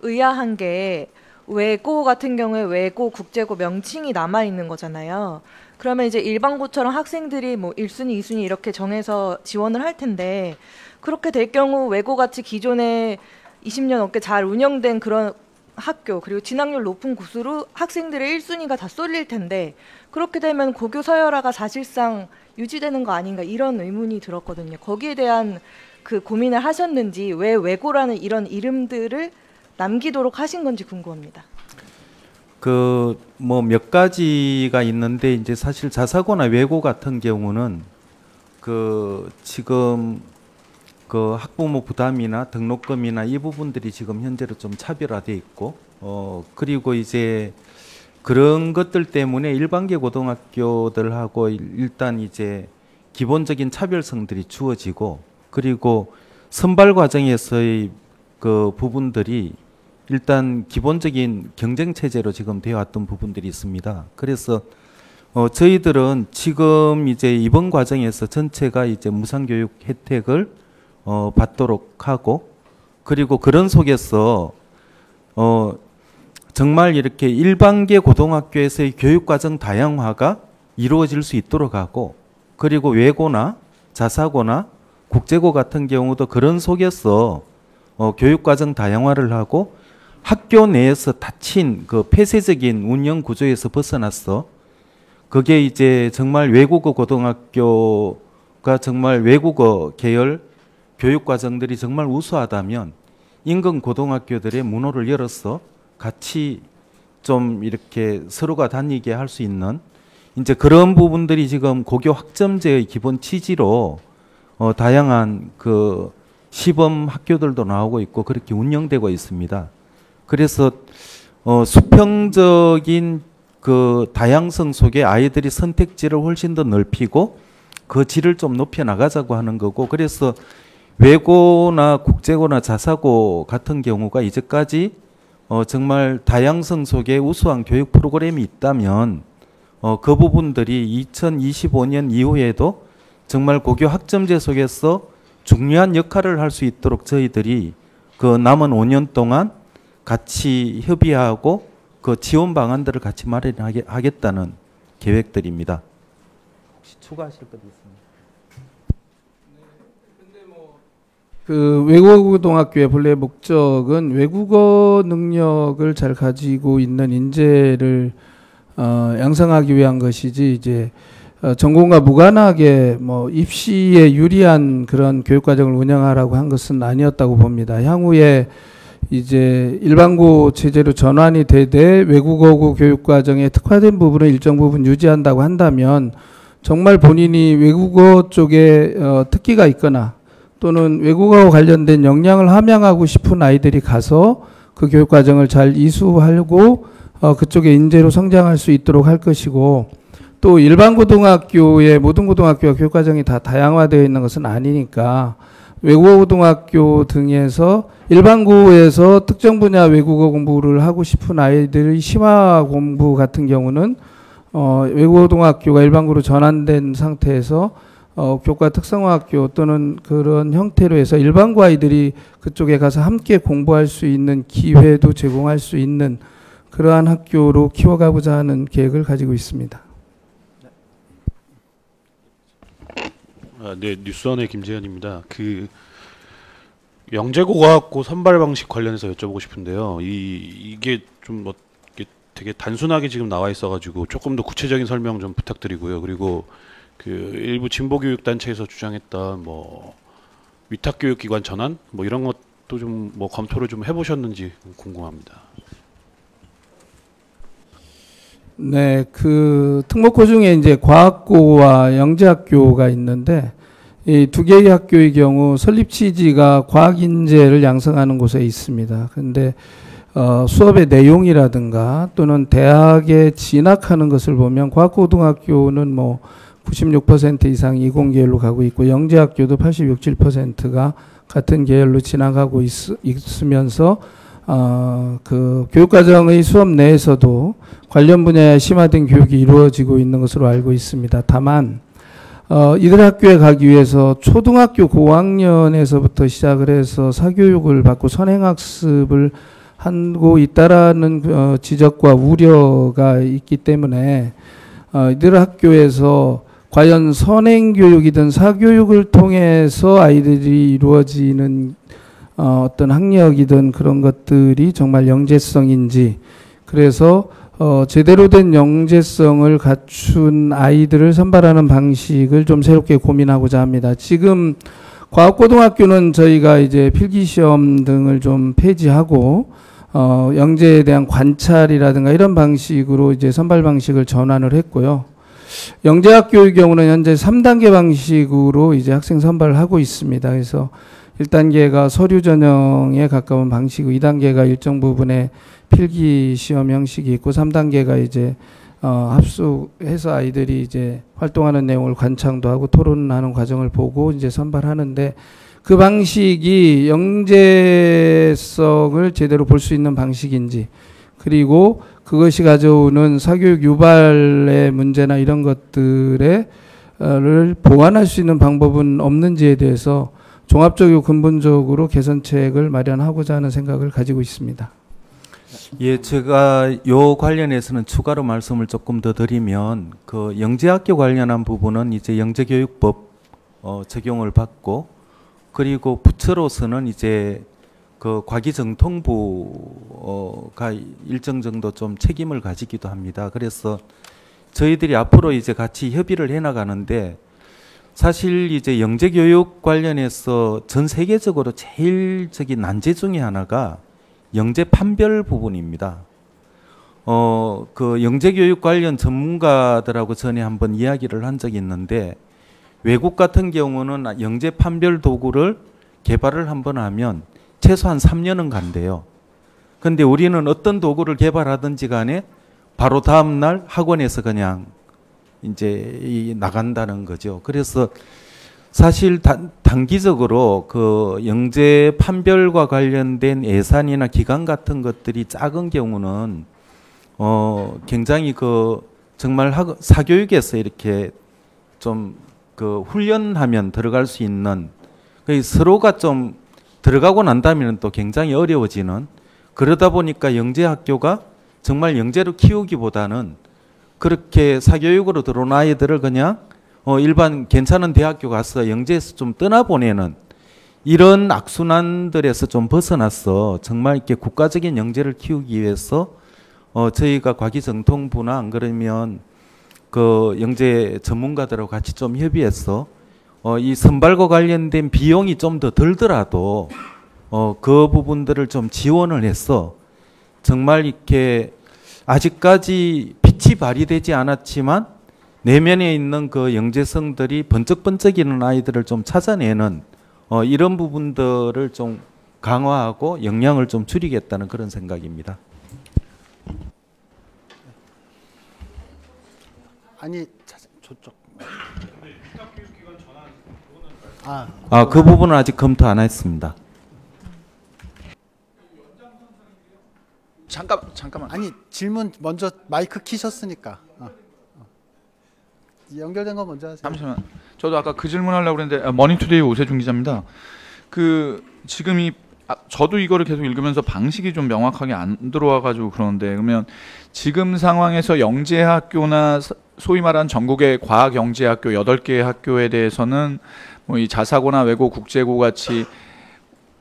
의아한 게 외고 같은 경우에 외고, 국제고 명칭이 남아 있는 거잖아요. 그러면 이제 일반고처럼 학생들이 뭐 1순위, 2순위 이렇게 정해서 지원을 할 텐데 그렇게 될 경우 외고같이 기존에 20년 넘게 잘 운영된 그런 학교 그리고 진학률 높은 곳으로 학생들의 1순위가 다 쏠릴 텐데 그렇게 되면 고교 서열화가 사실상 유지되는 거 아닌가 이런 의문이 들었거든요. 거기에 대한 그 고민을 하셨는지 왜 외고라는 이런 이름들을 남기도록 하신 건지 궁금합니다. 뭐 몇 가지가 있는데 이제 사실 자사고나 외고 같은 경우는 지금 학부모 부담이나 등록금이나 이 부분들이 지금 현재로 좀 차별화돼 있고 그리고 이제 그런 것들 때문에 일반계 고등학교들하고 일단 이제 기본적인 차별성들이 주어지고 그리고 선발 과정에서의 그 부분들이 일단 기본적인 경쟁 체제로 지금 되어 왔던 부분들이 있습니다. 그래서 저희들은 지금 이제 이번 과정에서 전체가 이제 무상교육 혜택을 받도록 하고 그리고 그런 속에서 정말 이렇게 일반계 고등학교에서의 교육과정 다양화가 이루어질 수 있도록 하고 그리고 외고나 자사고나 국제고 같은 경우도 그런 속에서 교육과정 다양화를 하고 학교 내에서 닫힌 그 폐쇄적인 운영 구조에서 벗어났어. 그게 이제 정말 외국어 고등학교가 정말 외국어 계열 교육과정들이 정말 우수하다면 인근 고등학교들의 문호를 열어서 같이 좀 이렇게 서로가 다니게 할 수 있는 이제 그런 부분들이 지금 고교 학점제의 기본 취지로 다양한 그 시범 학교들도 나오고 있고 그렇게 운영되고 있습니다. 그래서 수평적인 그 다양성 속에 아이들이 선택지를 훨씬 더 넓히고 그 질을 좀 높여 나가자고 하는 거고 그래서 외고나 국제고나 자사고 같은 경우가 이제까지 정말 다양성 속에 우수한 교육 프로그램이 있다면 그 부분들이 2025년 이후에도 정말 고교 학점제 속에서 중요한 역할을 할 수 있도록 저희들이 그 남은 5년 동안 같이 협의하고 그 지원 방안들을 같이 마련하겠다는 계획들입니다. 혹시 추가하실 것 있습니까? 그 외국어 고등학교의 본래 목적은 외국어 능력을 잘 가지고 있는 인재를 양성하기 위한 것이지 이제 전공과 무관하게 뭐 입시에 유리한 그런 교육 과정을 운영하라고 한 것은 아니었다고 봅니다. 향후에 이제 일반고 체제로 전환이 되되 외국어 교육 과정에 특화된 부분을 일정 부분 유지한다고 한다면 정말 본인이 외국어 쪽에 특기가 있거나 또는 외국어와 관련된 역량을 함양하고 싶은 아이들이 가서 그 교육 과정을 잘 이수하고 그쪽에 인재로 성장할 수 있도록 할 것이고 또 일반 고등학교의 모든 고등학교와 교육 과정이 다 다양화되어 있는 것은 아니니까 외국어 고등학교 등에서 일반고에서 특정 분야 외국어 공부를 하고 싶은 아이들의 심화 공부 같은 경우는 외고등학교가 일반고로 전환된 상태에서 교과 특성화학교 또는 그런 형태로 해서 일반고 아이들이 그쪽에 가서 함께 공부할 수 있는 기회도 제공할 수 있는 그러한 학교로 키워가고자 하는 계획을 가지고 있습니다. 네, 뉴스원의 김재현입니다. 그 영재고과학고 선발 방식 관련해서 여쭤보고 싶은데요. 이게 좀 이게 되게 단순하게 지금 나와 있어가지고 조금 더 구체적인 설명 좀 부탁드리고요. 그리고 그 일부 진보교육 단체에서 주장했던 뭐 위탁교육기관 전환 뭐 이런 것도 좀 뭐 검토를 좀 해보셨는지 궁금합니다. 네, 그 특목고 중에 이제 과학고와 영재학교가 있는데 이 두 개의 학교의 경우 설립 취지가 과학 인재를 양성하는 곳에 있습니다. 그런데 수업의 내용이라든가 또는 대학에 진학하는 것을 보면 과학고등학교는 뭐 96% 이상 이공 계열로 가고 있고 영재학교도 86, 7%가 같은 계열로 진학하고 있으면서 그 교육과정의 수업 내에서도 관련 분야에 심화된 교육이 이루어지고 있는 것으로 알고 있습니다. 다만 이들 학교에 가기 위해서 초등학교 고학년에서부터 시작을 해서 사교육을 받고 선행학습을 하고 있다라는 지적과 우려가 있기 때문에 이들 학교에서 과연 선행교육이든 사교육을 통해서 아이들이 이루어지는 어떤 학력이든 그런 것들이 정말 영재성인지, 그래서 제대로 된 영재성을 갖춘 아이들을 선발하는 방식을 좀 새롭게 고민하고자 합니다. 지금 과학고등학교는 저희가 이제 필기시험 등을 좀 폐지하고 영재에 대한 관찰이라든가 이런 방식으로 이제 선발 방식을 전환을 했고요. 영재학교의 경우는 현재 3단계 방식으로 이제 학생 선발을 하고 있습니다. 그래서 1단계가 서류 전형에 가까운 방식이고 2단계가 일정 부분의 필기 시험 형식이 있고 3단계가 이제 합숙해서 아이들이 이제 활동하는 내용을 관찰도 하고 토론하는 과정을 보고 이제 선발하는데, 그 방식이 영재성을 제대로 볼 수 있는 방식인지, 그리고 그것이 가져오는 사교육 유발의 문제나 이런 것들을 보완할 수 있는 방법은 없는지에 대해서 종합적이고 근본적으로 개선책을 마련하고자 하는 생각을 가지고 있습니다. 예, 제가 요 관련해서는 추가로 말씀을 조금 더 드리면, 그 영재학교 관련한 부분은 이제 영재교육법 적용을 받고, 그리고 부처로서는 이제 그 과기정통부가 일정 정도 좀 책임을 가지기도 합니다. 그래서 저희들이 앞으로 이제 같이 협의를 해 나가는데, 사실 이제 영재교육 관련해서 전 세계적으로 제일 난제 중에 하나가 영재 판별 부분입니다. 그 영재교육 관련 전문가들하고 전에 한번 이야기를 한 적이 있는데, 외국 같은 경우는 영재 판별 도구를 개발을 한번 하면 최소한 3년은 간대요. 근데 우리는 어떤 도구를 개발하든지 간에 바로 다음날 학원에서 그냥 이제 나간다는 거죠. 그래서 사실 단기적으로 그 영재 판별과 관련된 예산이나 기간 같은 것들이 작은 경우는 굉장히 그 정말 사교육에서 이렇게 좀 그 훈련하면 들어갈 수 있는, 서로가 좀 들어가고 난다면 또 굉장히 어려워지는, 그러다 보니까 영재학교가 정말 영재로 키우기보다는 그렇게 사교육으로 들어온 아이들을 그냥 일반 괜찮은 대학교 가서 영재에서 좀 떠나보내는 이런 악순환들에서 좀 벗어나서 정말 이렇게 국가적인 영재를 키우기 위해서 저희가 과기정통부나 안 그러면 그 영재 전문가들하고 같이 좀 협의해서 이 선발과 관련된 비용이 좀 더 들더라도 그 부분들을 좀 지원을 해서 정말 이렇게 아직까지 빛이 발휘되지 않았지만 내면에 있는 그 영재성들이 번쩍번쩍이는 아이들을 좀 찾아내는 이런 부분들을 좀 강화하고 역량을 좀 줄이겠다는 그런 생각입니다. 아니 저쪽. 그 부분은 아직 검토 안 했습니다. 잠깐만. 아니 질문 먼저 마이크 키셨으니까. 연결된 거 먼저 하세요. 잠시만. 저도 아까 그 질문하려고 그랬는데 머니투데이 오세준 기자입니다. 그 지금 저도 이거를 계속 읽으면서 방식이 좀 명확하게 안 들어와가지고 그러는데, 그러면 지금 상황에서 영재학교나 소위 말하는 전국의 과학영재학교 8개의 학교에 대해서는 뭐 이 자사고나 외고 국제고 같이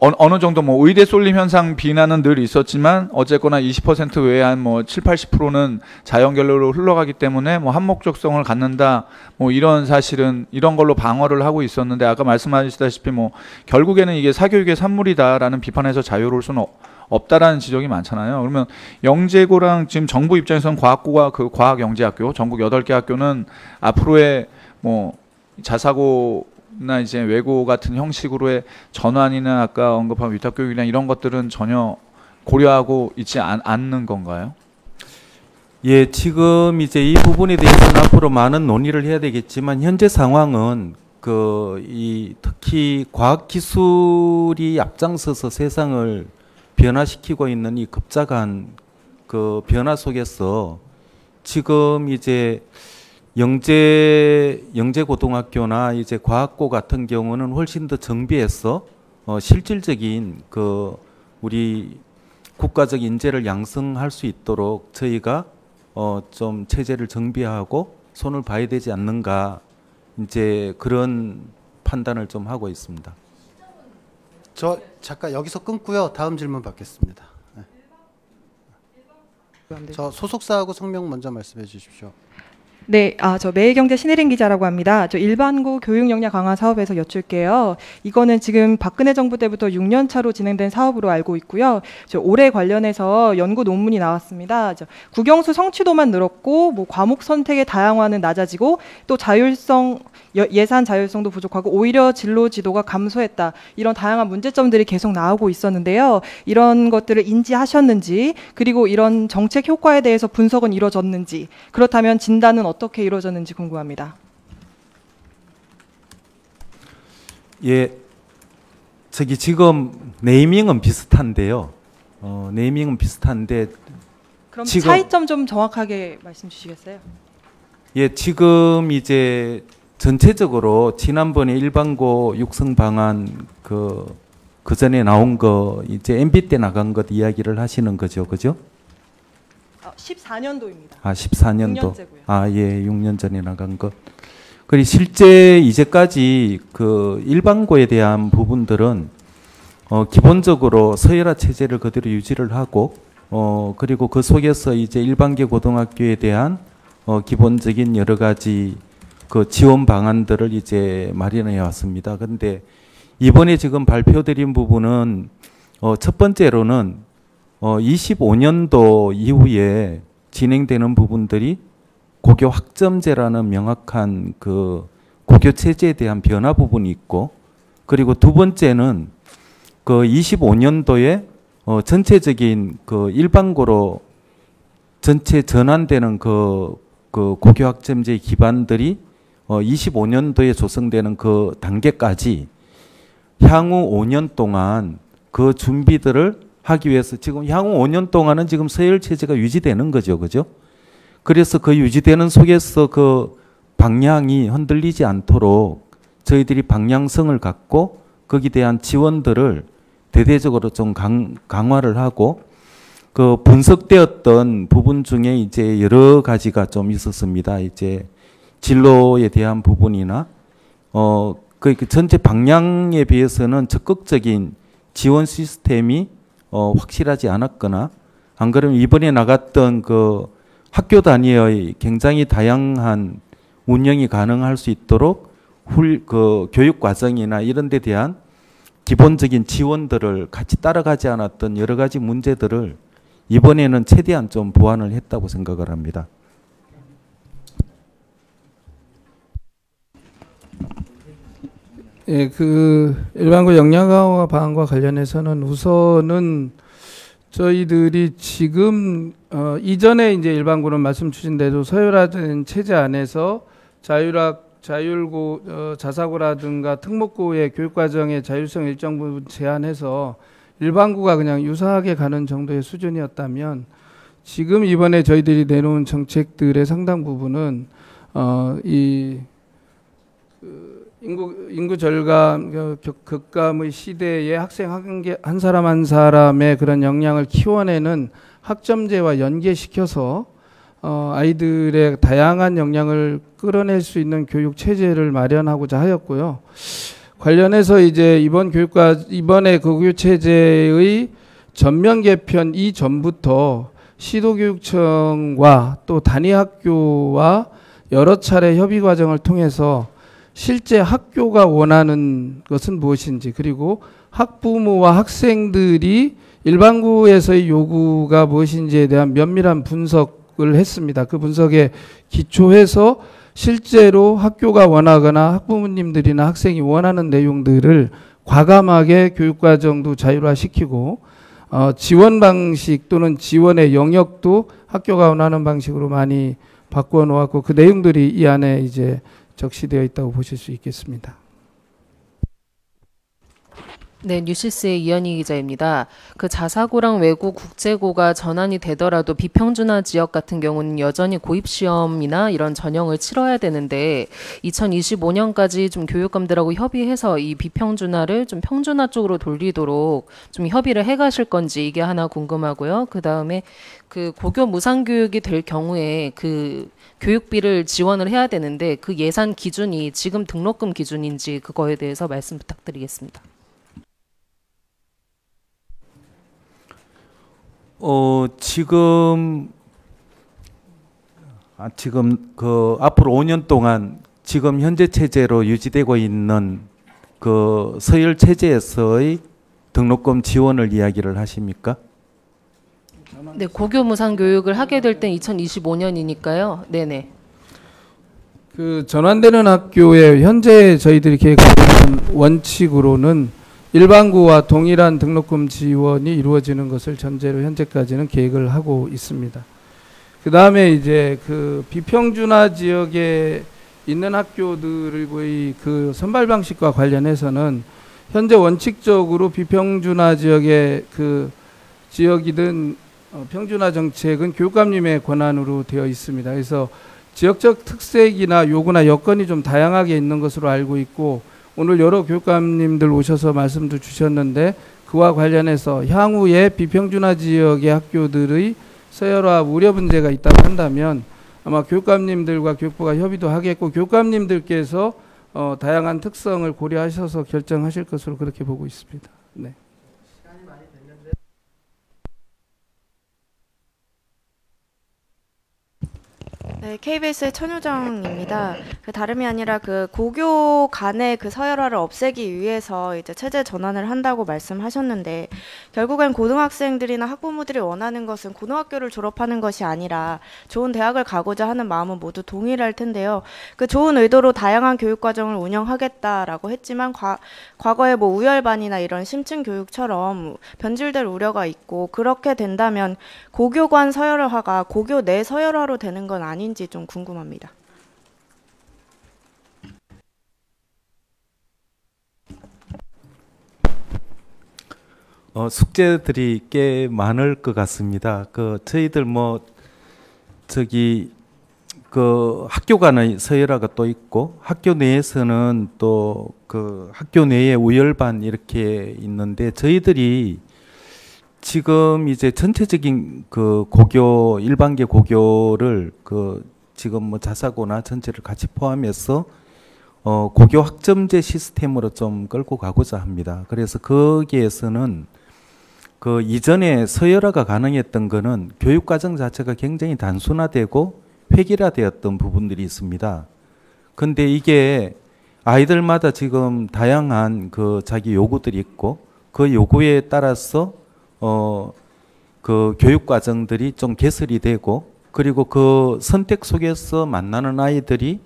어느 정도 뭐 의대 쏠림 현상 비난은 늘 있었지만 어쨌거나 20% 외에 한 뭐 70-80%는 자연결로로 흘러가기 때문에 뭐 한목적성을 갖는다, 뭐 이런 사실은 이런 걸로 방어를 하고 있었는데, 아까 말씀하셨다시피 뭐 결국에는 이게 사교육의 산물이다라는 비판에서 자유로울 수는 없다라는 지적이 많잖아요. 그러면 영재고랑 지금 정부 입장에서는 과학고가 그 과학영재학교 전국 8개 학교는 앞으로의 뭐 자사고나 이제 외고 같은 형식으로의 전환이나 아까 언급한 위탁교육이나 이런 것들은 전혀 고려하고 있지 않는 건가요? 예, 지금 이제 이 부분에 대해서는 앞으로 많은 논의를 해야 되겠지만, 현재 상황은 특히 과학기술이 앞장서서 세상을 변화시키고 있는 이 급작한 그 변화 속에서 지금 이제 영재고등학교나 이제 과학고 같은 경우는 훨씬 더 정비해서 실질적인 그 우리 국가적 인재를 양성할 수 있도록 저희가 좀 체제를 정비하고 손을 봐야 되지 않는가, 이제 그런 판단을 좀 하고 있습니다. 저 잠깐 여기서 끊고요. 다음 질문 받겠습니다. 네. 저 소속사하고 성명 먼저 말씀해 주십시오. 네, 저 매일경제 신혜림 기자라고 합니다. 저 일반고 교육 역량 강화 사업에서 여쭐게요. 이거는 지금 박근혜 정부 때부터 6년 차로 진행된 사업으로 알고 있고요. 저 올해 관련해서 연구 논문이 나왔습니다. 국영수 성취도만 늘었고, 뭐 과목 선택의 다양화는 낮아지고, 또 예산 자율성도 부족하고 오히려 진로 지도가 감소했다, 이런 다양한 문제점들이 계속 나오고 있었는데요. 이런 것들을 인지하셨는지, 그리고 이런 정책 효과에 대해서 분석은 이루어졌는지, 그렇다면 진단은 어떻게 이루어졌는지 궁금합니다. 예, 지금 네이밍은 비슷한데요. 네이밍은 비슷한데 그럼 차이점 좀 정확하게 말씀 주시겠어요? 예, 지금 이제 전체적으로 지난번에 일반고 육성 방안 그 전에 나온 거 이제 MB 때 나간 것 이야기를 하시는 거죠, 그죠? 14년도입니다. 14년도. 6년째고요. 예, 6년 전에 나간 것. 그리고 실제 이제까지 그 일반고에 대한 부분들은 기본적으로 서열화 체제를 그대로 유지를 하고, 그리고 그 속에서 이제 일반계 고등학교에 대한 기본적인 여러 가지 그 지원 방안들을 이제 마련해 왔습니다. 그런데 이번에 지금 발표드린 부분은 첫 번째로는 25년도 이후에 진행되는 부분들이 고교 학점제라는 명확한 그 고교 체제에 대한 변화 부분이 있고, 그리고 두 번째는 그 25년도에 전체적인 그 일반고로 전체 전환되는 그 고교 학점제 기반들이 25년도에 조성되는 그 단계까지 향후 5년 동안 그 준비들을 하기 위해서 지금 향후 5년 동안은 지금 서열 체제가 유지되는 거죠, 그죠? 그래서 그 유지되는 속에서 그 방향이 흔들리지 않도록 저희들이 방향성을 갖고 거기에 대한 지원들을 대대적으로 좀 강화를 하고, 그 분석되었던 부분 중에 이제 여러 가지가 좀 있었습니다. 이제 진로에 대한 부분이나 그 전체 방향에 비해서는 적극적인 지원 시스템이 확실하지 않았거나, 안 그러면 이번에 나갔던 그 학교 단위의 굉장히 다양한 운영이 가능할 수 있도록 그 교육 과정이나 이런 데 대한 기본적인 지원들을 같이 따라가지 않았던 여러 가지 문제들을 이번에는 최대한 좀 보완을 했다고 생각을 합니다. 예, 그 일반고 역량 강화 방안과 관련해서는 우선은 저희들이 지금 이전에 이제 일반고는 말씀 주신 대로 서열화된 체제 안에서 자율고 자사고라든가 특목고의 교육과정의 자율성 일정 부분 제한해서 일반고가 그냥 유사하게 가는 정도의 수준이었다면, 지금 이번에 저희들이 내놓은 정책들의 상당 부분은 이 인구 절감, 극감의 시대에 학생 한 사람 한 사람의 그런 역량을 키워내는 학점제와 연계시켜서 아이들의 다양한 역량을 끌어낼 수 있는 교육 체제를 마련하고자 하였고요. 관련해서 이제 이번에 교육 체제의 전면 개편 이전부터 시도교육청과 또 단위학교와 여러 차례 협의 과정을 통해서 실제 학교가 원하는 것은 무엇인지, 그리고 학부모와 학생들이 일반고에서의 요구가 무엇인지에 대한 면밀한 분석을 했습니다. 그 분석에 기초해서 실제로 학교가 원하거나 학부모님들이나 학생이 원하는 내용들을 과감하게 교육과정도 자율화시키고 지원 방식 또는 지원의 영역도 학교가 원하는 방식으로 많이 바꾸어 놓았고, 그 내용들이 이 안에 이제 적시되어 있다고 보실 수 있겠습니다. 네, 뉴시스의 이현희 기자입니다. 그 자사고랑 외고 국제고가 전환이 되더라도 비평준화 지역 같은 경우는 여전히 고입시험이나 이런 전형을 치러야 되는데 2025년까지 좀 교육감들하고 협의해서 이 비평준화를 좀 평준화 쪽으로 돌리도록 좀 협의를 해가실 건지 이게 하나 궁금하고요. 그 다음에 그 고교 무상교육이 될 경우에 그 교육비를 지원을 해야 되는데 그 예산 기준이 지금 등록금 기준인지 그거에 대해서 말씀 부탁드리겠습니다. 지금 그 앞으로 5년 동안 지금 현재 체제로 유지되고 있는 그 서열 체제에서의 등록금 지원을 이야기를 하십니까? 네, 고교 무상 교육을 하게 될 땐 2025년이니까요. 네네. 그 전환되는 학교에 현재 저희들이 계획하는 원칙으로는 일반고와 동일한 등록금 지원이 이루어지는 것을 전제로 현재까지는 계획을 하고 있습니다. 그 다음에 이제 그 비평준화 지역에 있는 학교들의 그 선발 방식과 관련해서는 현재 원칙적으로 비평준화 지역의 그 지역이든 평준화 정책은 교육감님의 권한으로 되어 있습니다. 그래서 지역적 특색이나 요구나 여건이 좀 다양하게 있는 것으로 알고 있고, 오늘 여러 교육감님들 오셔서 말씀도 주셨는데 그와 관련해서 향후에 비평준화 지역의 학교들의 서열화 우려 문제가 있다고 한다면 아마 교육감님들과 교육부가 협의도 하겠고, 교육감님들께서 다양한 특성을 고려하셔서 결정하실 것으로 그렇게 보고 있습니다. 네. 네, KBS의 천유정입니다. 그 다름이 아니라 그 고교 간의 그 서열화를 없애기 위해서 이제 체제 전환을 한다고 말씀하셨는데, 결국엔 고등학생들이나 학부모들이 원하는 것은 고등학교를 졸업하는 것이 아니라 좋은 대학을 가고자 하는 마음은 모두 동일할 텐데요. 그 좋은 의도로 다양한 교육 과정을 운영하겠다라고 했지만 과거에 뭐 우열반이나 이런 심층 교육처럼 변질될 우려가 있고, 그렇게 된다면 고교 간 서열화가 고교 내 서열화로 되는 건 아닌지 좀 궁금합니다. 숙제들이 꽤 많을 것 같습니다. 저희들 그 학교 간의 서열화가 또 있고, 학교 내에서는 또 그 학교 내에 우열반 이렇게 있는데, 저희들이 지금 이제 전체적인 그 고교, 일반계 고교를 지금 자사고나 전체를 같이 포함해서 고교 학점제 시스템으로 좀 끌고 가고자 합니다. 그래서 거기에서는 그 이전에 서열화가 가능했던 거는 교육과정 자체가 굉장히 단순화되고 획일화되었던 부분들이 있습니다. 근데 이게 아이들마다 지금 다양한 그 자기 요구들이 있고, 그 요구에 따라서 그 교육 과정들이 좀 개설이 되고, 그리고 그 선택 속에서 만나는 아이들이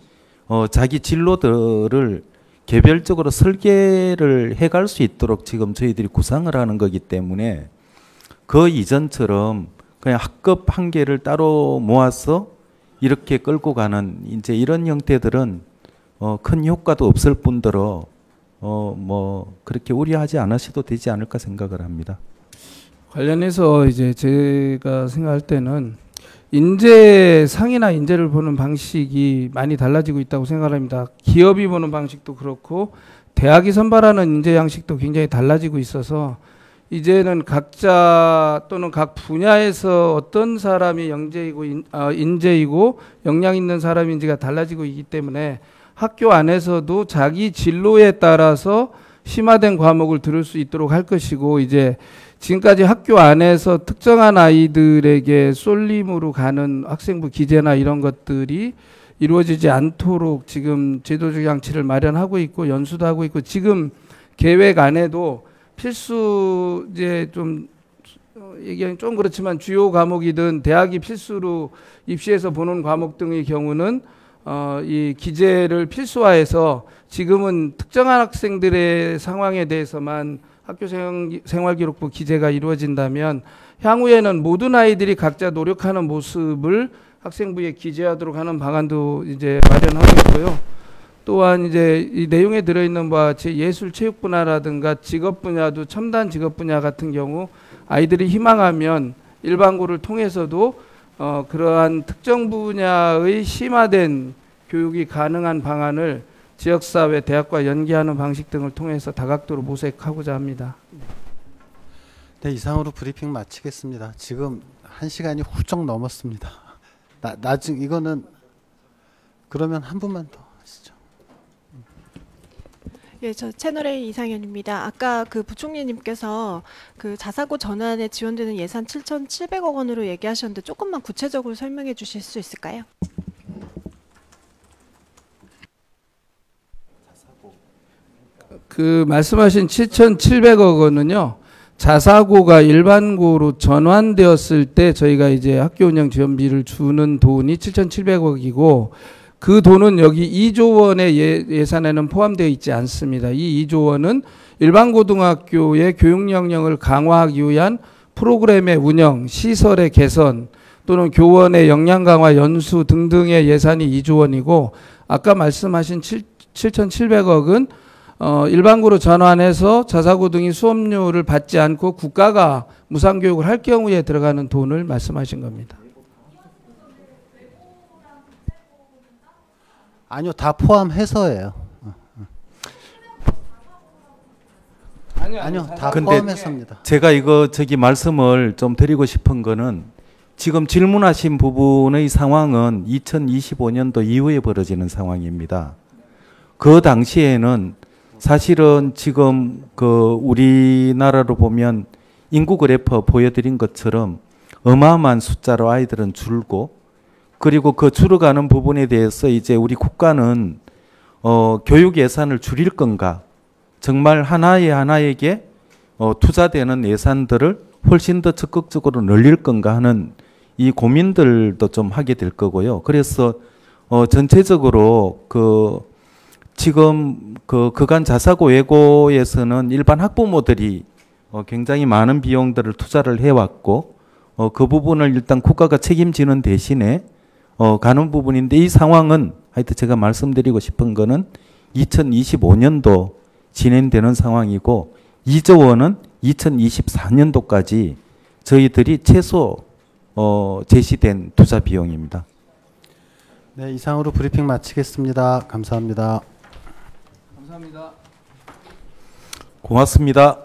자기 진로들을 개별적으로 설계를 해갈 수 있도록 지금 저희들이 구상을 하는 거기 때문에, 그 이전처럼 그냥 학급 한 개를 따로 모아서 이렇게 끌고 가는 이제 이런 형태들은 큰 효과도 없을 뿐더러 그렇게 우려하지 않으셔도 되지 않을까 생각을 합니다. 관련해서 이제 제가 생각할 때는 인재상이나 인재를 보는 방식이 많이 달라지고 있다고 생각합니다. 기업이 보는 방식도 그렇고 대학이 선발하는 인재 양식도 굉장히 달라지고 있어서 이제는 각자 또는 각 분야에서 어떤 사람이 인재이고 역량 있는 사람인지가 달라지고 있기 때문에 학교 안에서도 자기 진로에 따라서 심화된 과목을 들을 수 있도록 할 것이고, 이제 지금까지 학교 안에서 특정한 아이들에게 쏠림으로 가는 학생부 기재나 이런 것들이 이루어지지 않도록 지금 제도적 장치를 마련하고 있고 연수도 하고 있고, 지금 계획 안에도 필수 이제 좀 얘기하기 좀 그렇지만 주요 과목이든 대학이 필수로 입시에서 보는 과목 등의 경우는 이 기재를 필수화해서 지금은 특정한 학생들의 상황에 대해서만 학교 생활기록부 기재가 이루어진다면 향후에는 모든 아이들이 각자 노력하는 모습을 학생부에 기재하도록 하는 방안도 이제 마련하고 있고요. 또한 이제 이 내용에 들어있는 바와 같이 예술 체육 분야라든가 직업 분야도 첨단 직업 분야 같은 경우 아이들이 희망하면 일반고를 통해서도 그러한 특정 분야의 심화된 교육이 가능한 방안을 지역사회, 대학과 연계하는 방식 등을 통해서 다각도로 모색하고자 합니다. 네, 이상으로 브리핑 마치겠습니다. 지금 1시간이 훌쩍 넘었습니다. 나중 이거는 그러면 한 분만 더 하시죠. 예, 저 채널A 이상현입니다. 아까 그 부총리님께서 그 자사고 전환에 지원되는 예산 7,700억 원으로 얘기하셨는데 조금만 구체적으로 설명해 주실 수 있을까요? 그 말씀하신 7,700억 원은요, 자사고가 일반고로 전환되었을 때 저희가 이제 학교 운영 지원비를 주는 돈이 7,700억이고 그 돈은 여기 2조 원의 예산에는 포함되어 있지 않습니다. 이 2조 원은 일반고등학교의 교육 역량을 강화하기 위한 프로그램의 운영, 시설의 개선 또는 교원의 역량 강화 연수 등등의 예산이 2조 원이고 아까 말씀하신 7,700억은 일반고로 전환해서 자사고 등이 수업료를 받지 않고 국가가 무상교육을 할 경우에 들어가는 돈을 말씀하신 겁니다. 아니요, 다 포함해서예요. 아니요, 다 포함해서입니다. 제가 이거 말씀을 좀 드리고 싶은 거는 지금 질문하신 부분의 상황은 2025년도 이후에 벌어지는 상황입니다. 그 당시에는 사실은 지금 그 우리나라로 보면 인구 그래프 보여드린 것처럼 어마어마한 숫자로 아이들은 줄고, 그리고 그 줄어가는 부분에 대해서 이제 우리 국가는 교육 예산을 줄일 건가, 정말 하나에게 투자되는 예산들을 훨씬 더 적극적으로 늘릴 건가 하는 이 고민들도 좀 하게 될 거고요. 그래서 전체적으로 지금 그간 자사고 외고에서는 일반 학부모들이 굉장히 많은 비용들을 투자를 해왔고 그 부분을 일단 국가가 책임지는 대신에 가는 부분인데, 이 상황은 하여튼 제가 말씀드리고 싶은 거는 2025년도 진행되는 상황이고 2조 원은 2024년도까지 저희들이 최소 제시된 투자 비용입니다. 네, 이상으로 브리핑 마치겠습니다. 감사합니다. 감사합니다. 고맙습니다.